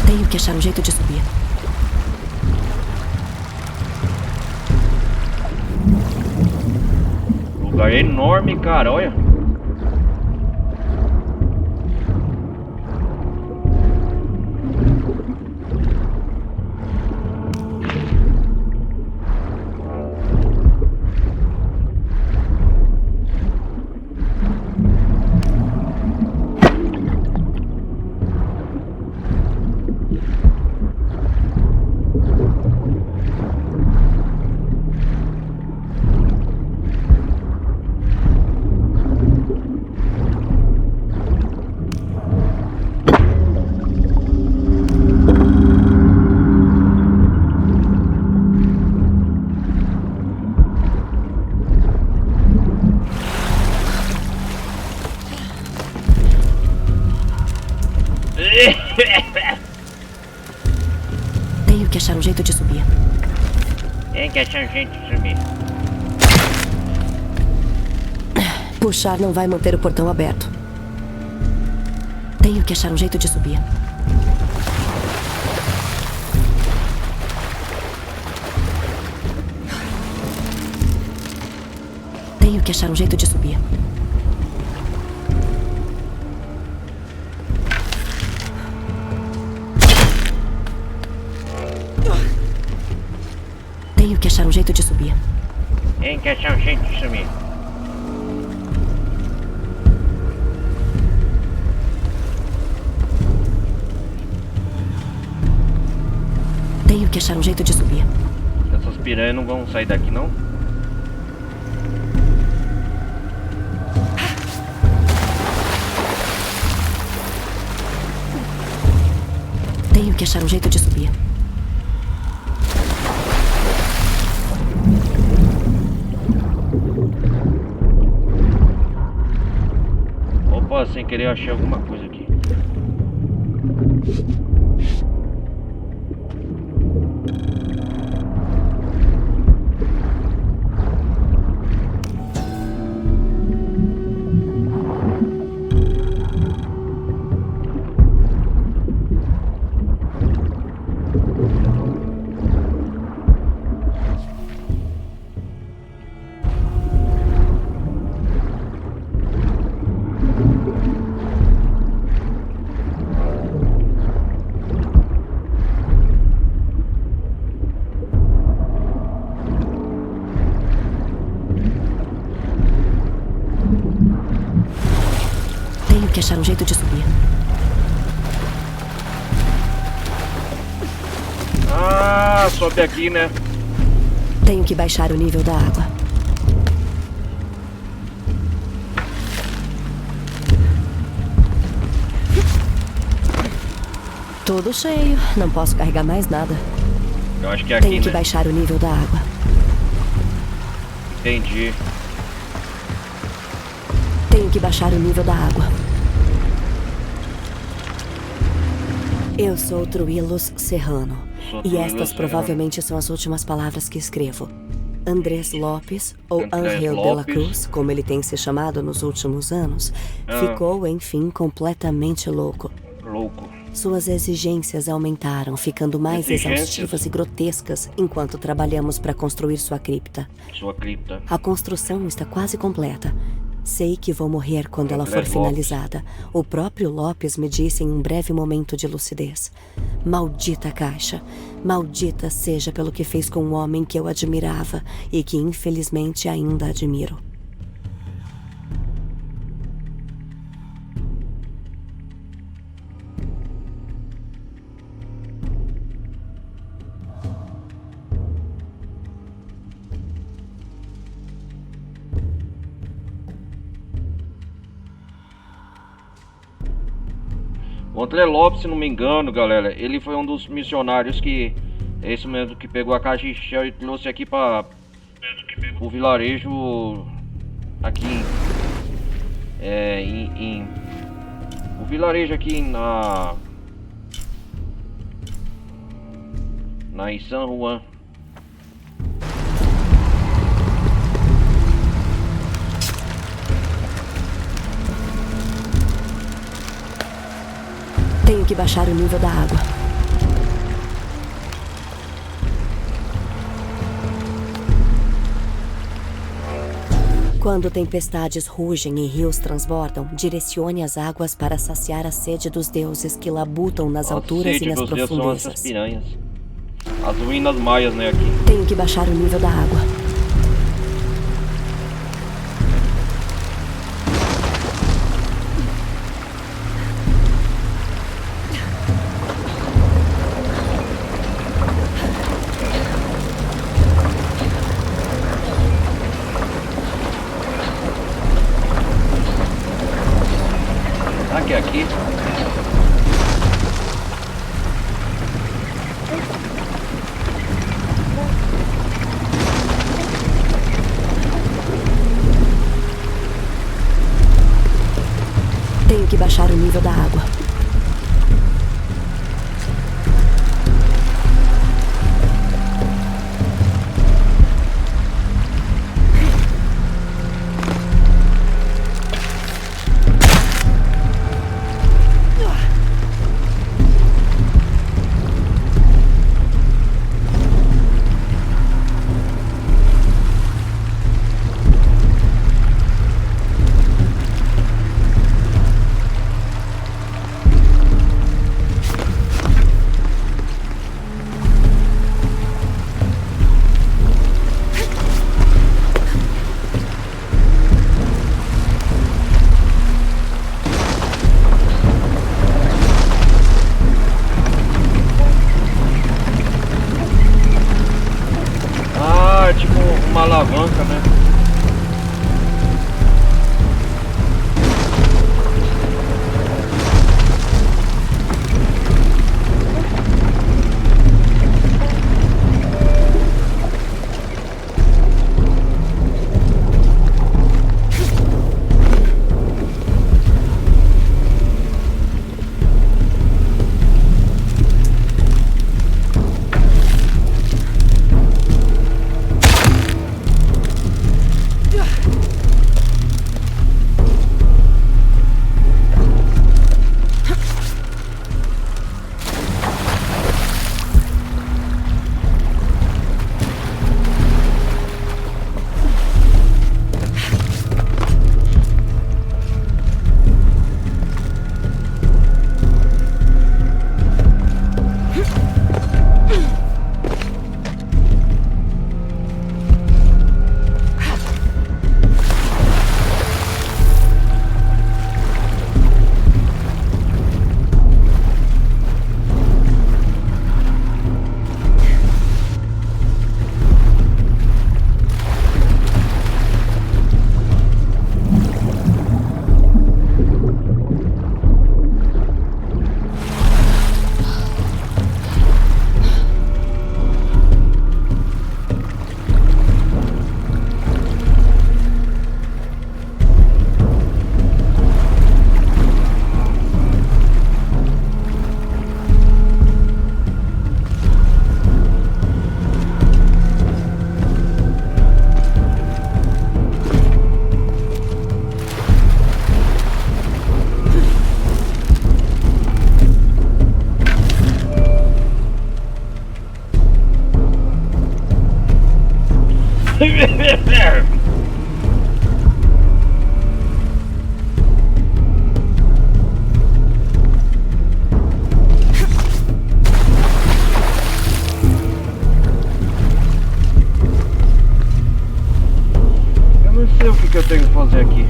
Tenho que achar um jeito de subir. Lugar enorme, cara, olha. Tenho que achar um jeito de subir. Tem que achar um jeito de subir. Puxar não vai manter o portão aberto. Tenho que achar um jeito de subir. Tenho que achar um jeito de subir. Tenho que achar um jeito de subir. Tem que achar um jeito de subir. Tenho que achar um jeito de subir. Essas piranhas não vão sair daqui, não? Tenho que achar um jeito de subir. Opa, sem querer achei alguma coisa aqui. Tenho que achar um jeito de subir. Ah, sobe aqui, né? Tenho que baixar o nível da água. Tudo cheio. Não posso carregar mais nada. Eu acho que é aqui, Tenho que né? baixar o nível da água. Entendi. Tenho que baixar o nível da água. Eu sou Truilos Serrano. E estas provavelmente são as últimas palavras que escrevo. Andrés Lopes, ou Andrés Ángel de la Lopes. Cruz, como ele tem se chamado nos últimos anos, ficou, enfim, completamente louco. Louco. Suas exigências aumentaram, ficando mais Exigências? exaustivas e grotescas enquanto trabalhamos para construir sua cripta. Sua cripta. A construção está quase completa. Sei que vou morrer quando ela for Andrés finalizada. O próprio Lopes me disse em um breve momento de lucidez. Maldita caixa. Maldita seja pelo que fez com um homem que eu admirava e que infelizmente ainda admiro. O André Lopes, se não me engano, galera, ele foi um dos missionários que... É isso mesmo, que pegou a caixa de Shell e trouxe aqui para o vilarejo... Aqui o vilarejo aqui em San Juan. Tenho que baixar o nível da água. Quando tempestades rugem e rios transbordam, direcione as águas para saciar a sede dos deuses que labutam nas alturas e nas Dos deuses são essas profundezas. piranhas. As ruínas maias, né, aqui. Tenho que baixar o nível da água. Será que é aqui? Tenho que baixar o nível da água. eu tenho que fazer aqui?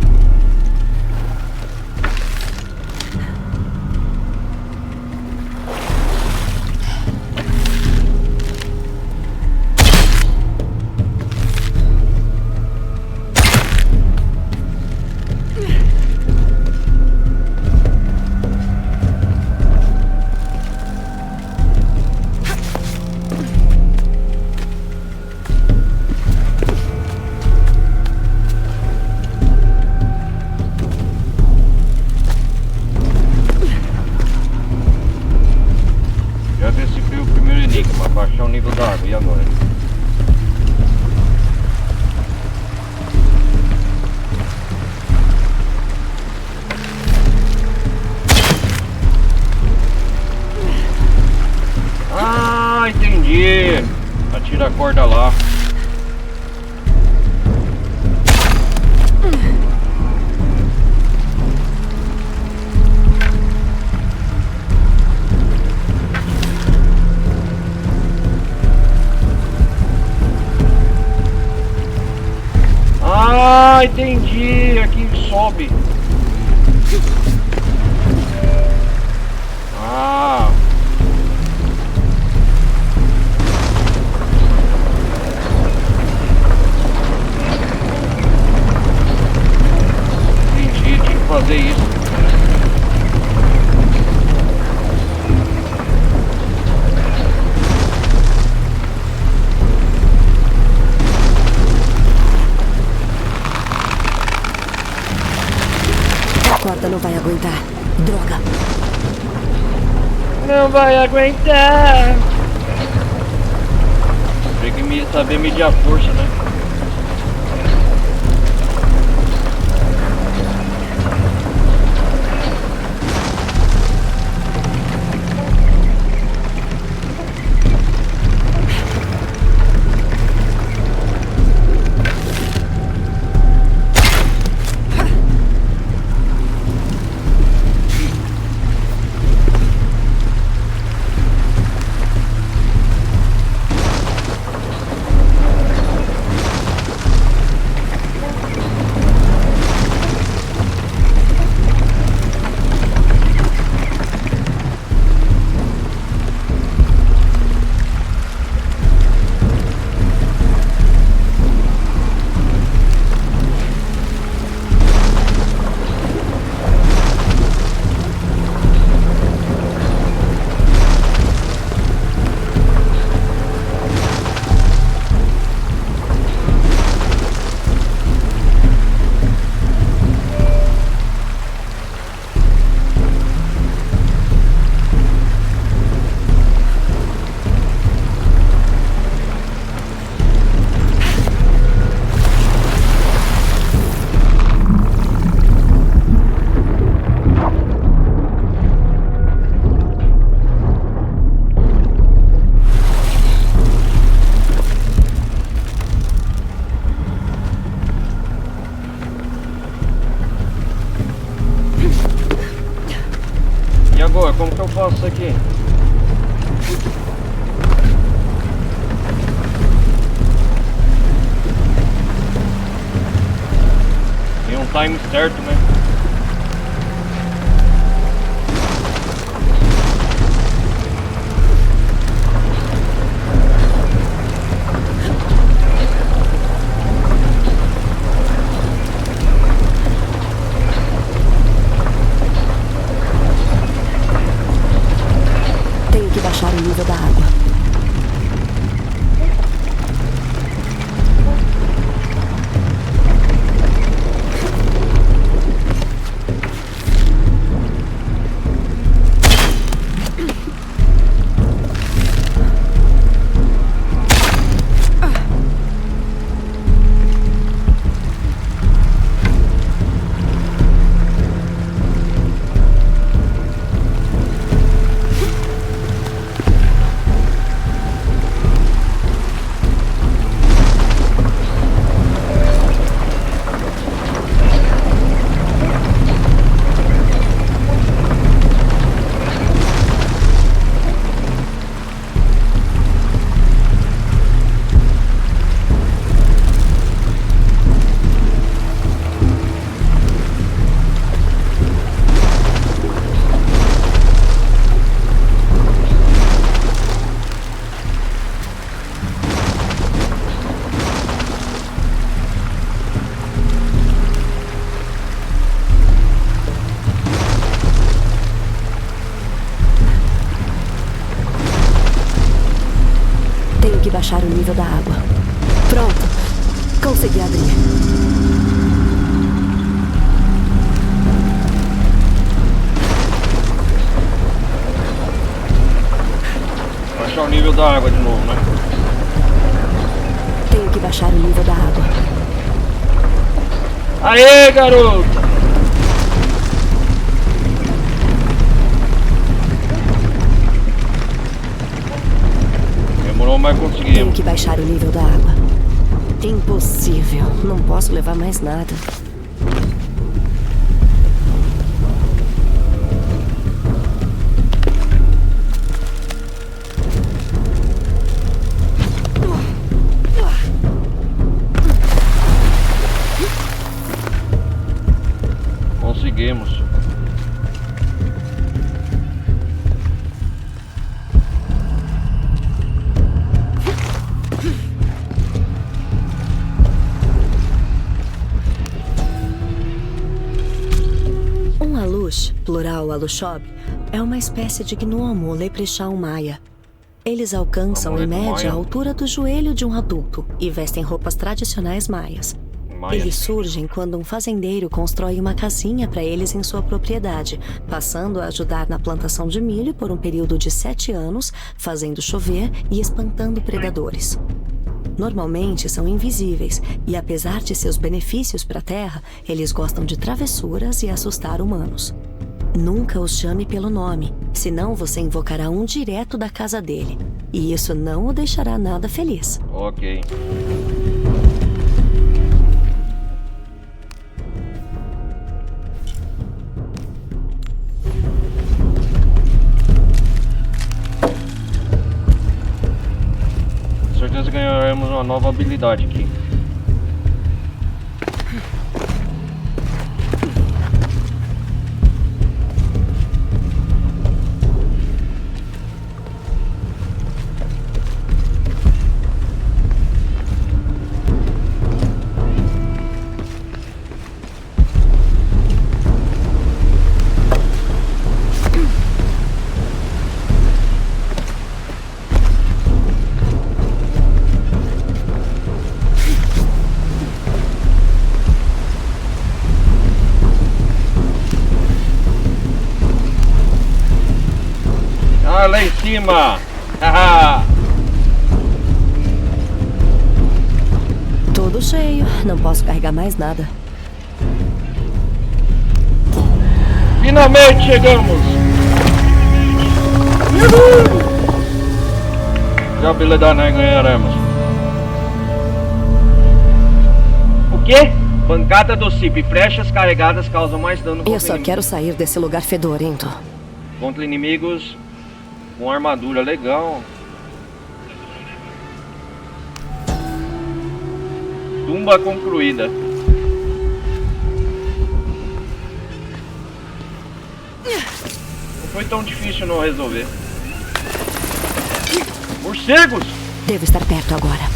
Baixar o nível da água, e agora? Ah, entendi! Atira a corda lá. Ah, entendi. Aqui sobe. Ah. Entendi, tinha que fazer isso. A corda não vai aguentar. Droga. Não vai aguentar. Tem que saber medir a força, né? E agora, como que eu faço isso aqui? Tem um time certo, né? Tenho que baixar o nível da água. baixar o nível da água. Pronto. Consegui abrir. Baixar o nível da água de novo, né? Tenho que baixar o nível da água. Aê, garoto! Demorou, mas conseguimos. Tenho que baixar o nível da água. Impossível. Não posso levar mais nada. Conseguimos. Um Alush, plural Alushob, é uma espécie de gnomo ou leprechaun maia. Eles alcançam, em média, a altura do joelho de um adulto e vestem roupas tradicionais maias. Eles surgem quando um fazendeiro constrói uma casinha para eles em sua propriedade, passando a ajudar na plantação de milho por um período de 7 anos, fazendo chover e espantando predadores. Normalmente são invisíveis e, apesar de seus benefícios para a terra, eles gostam de travessuras e assustar humanos. Nunca os chame pelo nome, senão você invocará um direto da casa dele. E isso não o deixará nada feliz. Ok. Com certeza ganharemos uma nova habilidade aqui. Lá em cima! Tudo cheio, não posso carregar mais nada. Finalmente chegamos! Uhul! Já habilidade nós ganharemos. O quê? Bancada do CIP. Flechas carregadas causam mais dano. Eu só quero sair desse lugar fedorento. Contra inimigos com armadura legal. Tumba concluída. Não foi tão difícil não resolver. Morcegos! Devo estar perto agora.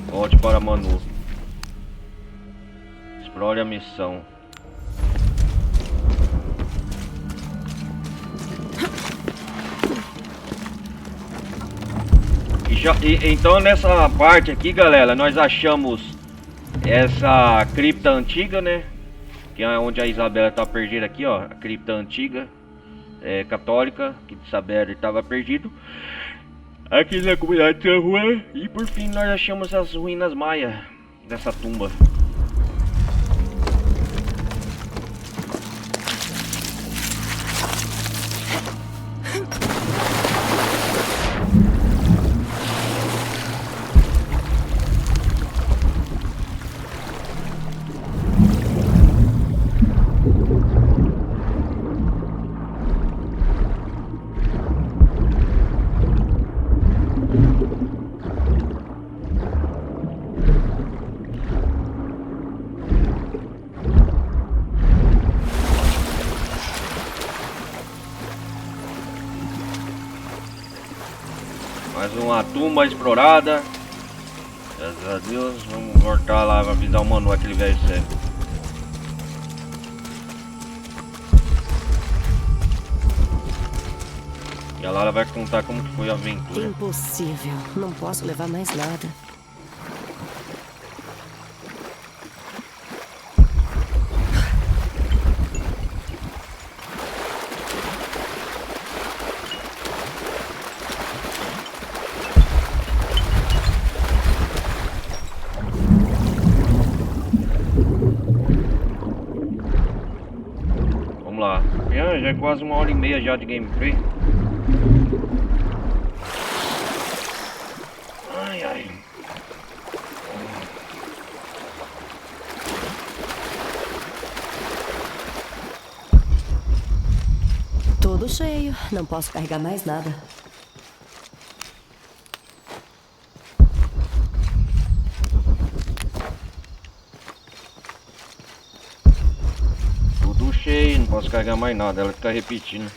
Volte para Manu. Explore a missão. Então nessa parte aqui, galera, nós achamos essa cripta antiga, né? Que é onde a Isabela tá perdida aqui, ó. A cripta antiga, católica, que Isabela estava perdido. Aqui na comunidade de San Juan. E por fim nós achamos as ruínas maia dessa tumba. Mais uma tumba explorada. Graças a Deus. Vamos voltar lá pra avisar o Manu, aquele velho sério. E a Lara vai contar como que foi a aventura. Impossível. Não posso levar mais nada. Vamos lá. Já é quase 1h30 já de gameplay. Ai, ai. Tudo cheio. Não posso carregar mais nada. Tudo cheio, não posso carregar mais nada. Ela fica repetindo.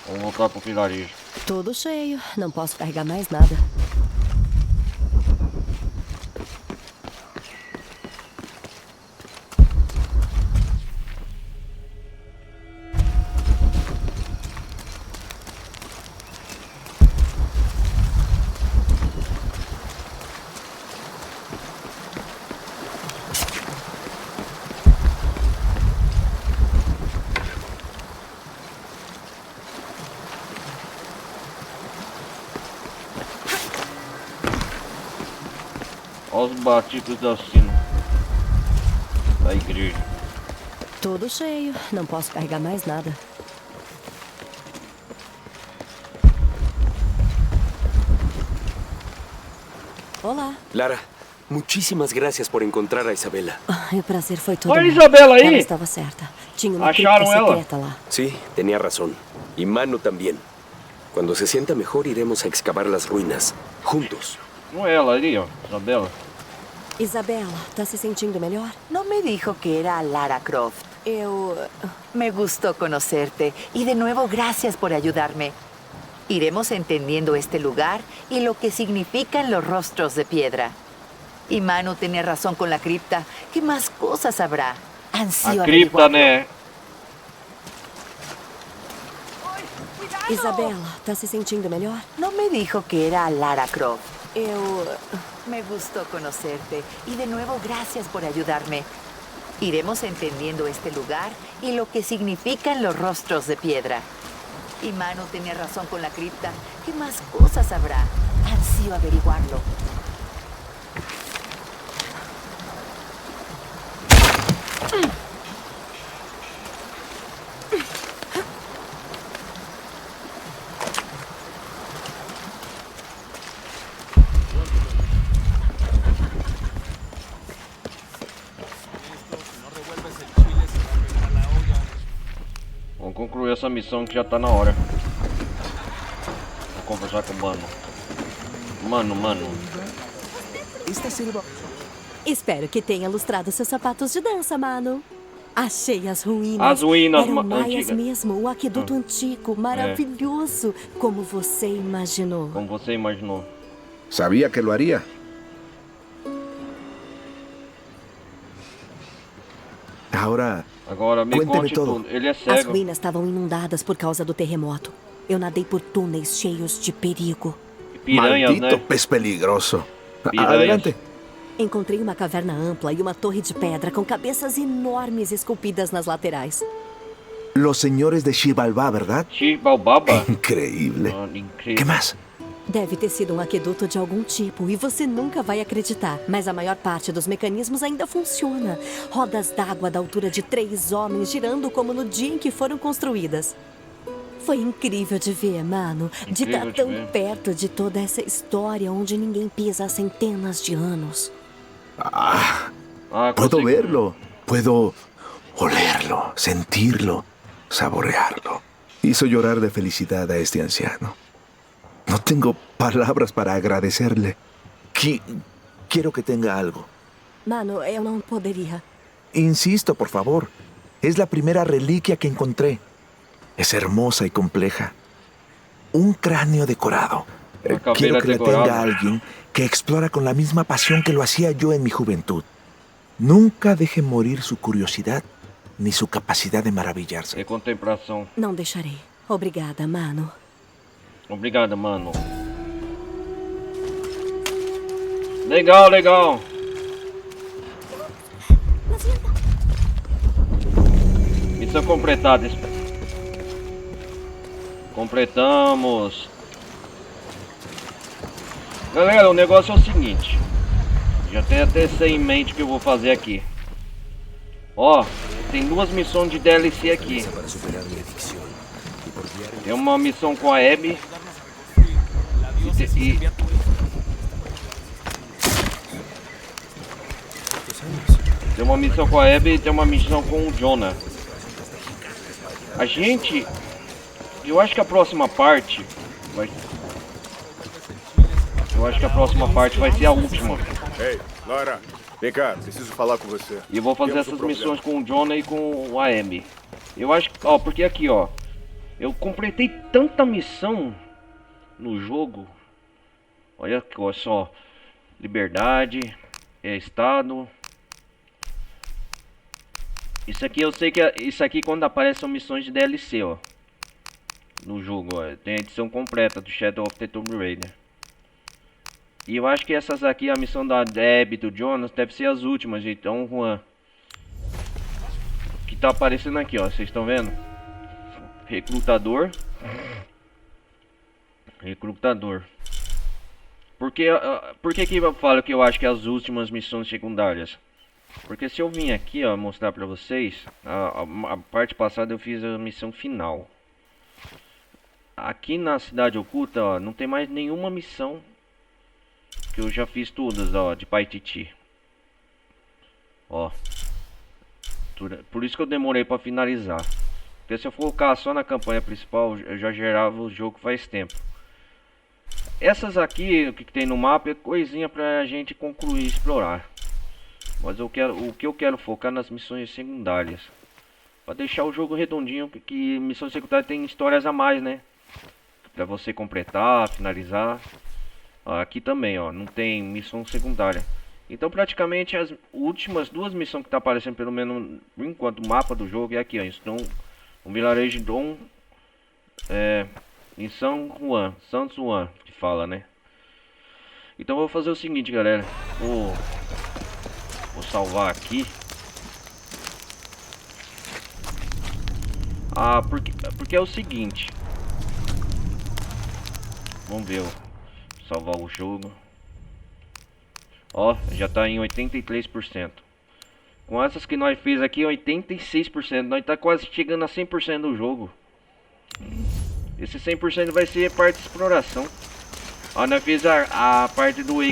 Vamos voltar pro vilarejo. Tudo cheio. Não posso carregar mais nada. Olha os batidos da sino da igreja. Tudo cheio. Não posso carregar mais nada. Olá. Lara, muchísimas gracias por encontrar a Isabela. O prazer foi todo Olha a meu. Isabela aí! Ela estava certa. Tinha uma Acharam cripta ela? secreta lá. Sí, tenía razón. Y Manu también. Cuando se sienta mejor iremos a excavar las ruinas. Juntos. Não é ela ali, ó, Isabela. Isabela, tá se sentindo melhor? No me dijo que era Lara Croft. Me gustó conocerte y de nuevo gracias por ayudarme. Iremos entendiendo este lugar y lo que significan los rostros de piedra. Y Manu tenía razón con la cripta. ¿Qué más cosas habrá? Ansío A cripta, averiguarlo. né? Isabela, tá se sentindo melhor? No me dijo que era Lara Croft. Me gustó conocerte y de nuevo gracias por ayudarme. Iremos entendiendo este lugar y lo que significan los rostros de piedra. Y Manu tenía razón con la cripta. ¿Qué más cosas habrá? Ansío averiguarlo. Vamos concluir essa missão que já tá na hora. Vou conversar com o Mano. Mano. Espero que tenha lustrado seus sapatos de dança, Mano. Achei as ruínas. As ruínas Eram maias antigas. mesmo, o aqueduto antigo, maravilhoso, como você imaginou. Como você imaginou. Sabía que lo haría. Agora me Cuénteme conte todo. tudo. Ele é As cego. ruínas estavam inundadas por causa do terremoto. Eu nadei por túneis cheios de perigo. Piranhas, Maldito né? pez peligroso. Piranhas. Adelante. Encontrei uma caverna ampla e uma torre de pedra com cabeças enormes esculpidas nas laterais. Los señores de Xibalbá, ¿verdad? Xibalbaba? Increíble. Incrível. ¿Qué más? Deve ter sido um aqueduto de algum tipo e você nunca vai acreditar. Mas a maior parte dos mecanismos ainda funciona. Rodas d'água da altura de 3 homens girando como no dia em que foram construídas. Foi incrível de ver, mano. De Incrível estar de tão ver. perto de toda essa história onde ninguém pisa há centenas de anos. Puedo consegui. verlo. Puedo olerlo, sentirlo, saborearlo. Hizo llorar de felicidad a este anciano. No tengo palabras para agradecerle. Quiero que tenga algo. Mano, eu não poderia. Insisto, por favor. Es la primera reliquia que encontré. Es hermosa y compleja. Un cráneo decorado. Quiero que le tenga a alguien que explora con la misma pasión que lo hacía yo en mi juventud. Nunca deje morir su curiosidad ni su capacidad de maravillarse. Contemplação. Não deixarei. Obrigada, mano. Obrigado, mano. Legal, legal. Missão completada. Completamos. Galera, o negócio é o seguinte. Já tenho até sei em mente o que eu vou fazer aqui. Ó, tem duas missões de DLC aqui. Tem uma missão com a Abby. Tem uma missão com a Abby e tem uma missão com o Jonah. A gente... Eu acho que a próxima parte vai... Eu acho que a próxima parte vai ser a última. Ei, Lara, vem cá, preciso falar com você. E eu vou fazer essas missões com o Jonah e com o Amy. Eu acho que, ó, porque aqui, ó, eu completei tanta missão no jogo. Olha só, liberdade, estado. Isso aqui eu sei que isso aqui quando aparece são missões de DLC, ó. No jogo, ó, tem a edição completa do Shadow of the Tomb Raider. E eu acho que essas aqui, a missão da Abby e do Jonas, deve ser as últimas, então Juan. Que tá aparecendo aqui, ó, vocês estão vendo? Recrutador. Recrutador. Por que eu falo que eu acho que é as últimas missões secundárias? Porque se eu vim aqui, ó, mostrar pra vocês, a parte passada eu fiz a missão final. Aqui na Cidade Oculta, ó, não tem mais nenhuma missão. Que eu já fiz todas, ó, de Paititi. Ó. Por isso que eu demorei pra finalizar. Porque se eu focar só na campanha principal, eu já gerava o jogo faz tempo. Essas aqui, o que tem no mapa é coisinha pra gente concluir e explorar. Mas o que eu quero focar nas missões secundárias. Pra deixar o jogo redondinho, que missões secundárias tem histórias a mais, né? Pra você completar, finalizar. Aqui também, ó, não tem missão secundária. Então praticamente as últimas duas missões que tá aparecendo, pelo menos por enquanto, o mapa do jogo é aqui, ó, Stone, um vilarejo de Dom, em San Juan, que fala, né? Então eu vou fazer o seguinte, galera, vou salvar aqui. Porque é o seguinte, vamos ver, ó. Salvar o jogo. Ó, já tá em 83%. Com essas que nós fez aqui, 86%. Nós tá quase chegando a 100% do jogo. Esse 100% vai ser a parte de exploração. Ó, nós fez a parte do o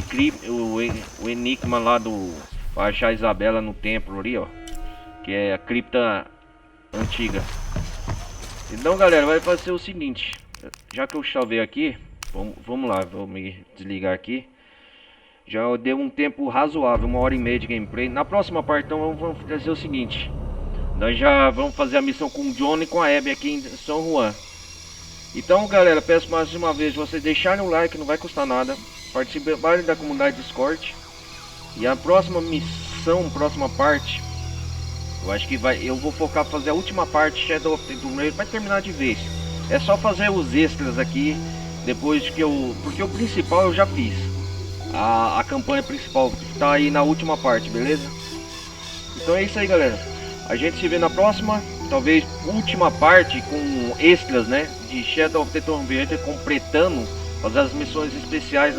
enigma lá do... Pra achar a Isabela no templo ali, ó. Que é a cripta antiga. Então, galera, vai fazer o seguinte. Já que eu salvei aqui... Vamos lá, vou me desligar aqui. Já deu um tempo razoável, 1h30 de gameplay. Na próxima parte, então, vamos fazer o seguinte. Nós já vamos fazer a missão com o John e com a Abby aqui em São Juan. Então, galera, peço mais uma vez vocês deixarem o like, não vai custar nada. Participem da comunidade Discord. E a próxima missão, próxima parte, eu acho que eu vou focar para fazer a última parte, Shadow of the Tomb Raider, vai terminar de vez. É só fazer os extras aqui. Depois que porque o principal eu já fiz. A campanha principal tá aí na última parte, beleza? Então é isso aí, galera. A gente se vê na próxima. Talvez última parte com extras, né? De Shadow of the Tomb Raider, completando. Fazer as missões especiais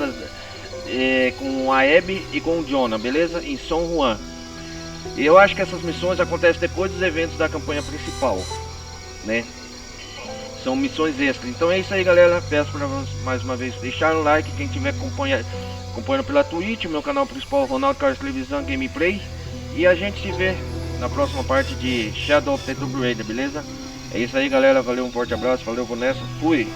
com a Abby e com o Jonah, beleza? Em São Juan. E eu acho que essas missões acontecem depois dos eventos da campanha principal, né? São missões extras. Então é isso aí, galera. Peço para vocês mais uma vez deixar o like. Quem tiver acompanhando pela Twitch, meu canal principal, Ronaldo Carlos Televisão Gameplay. E a gente se vê na próxima parte de Shadow of the Tomb Raider, beleza? É isso aí, galera. Valeu, um forte abraço. Valeu, vou nessa. Fui!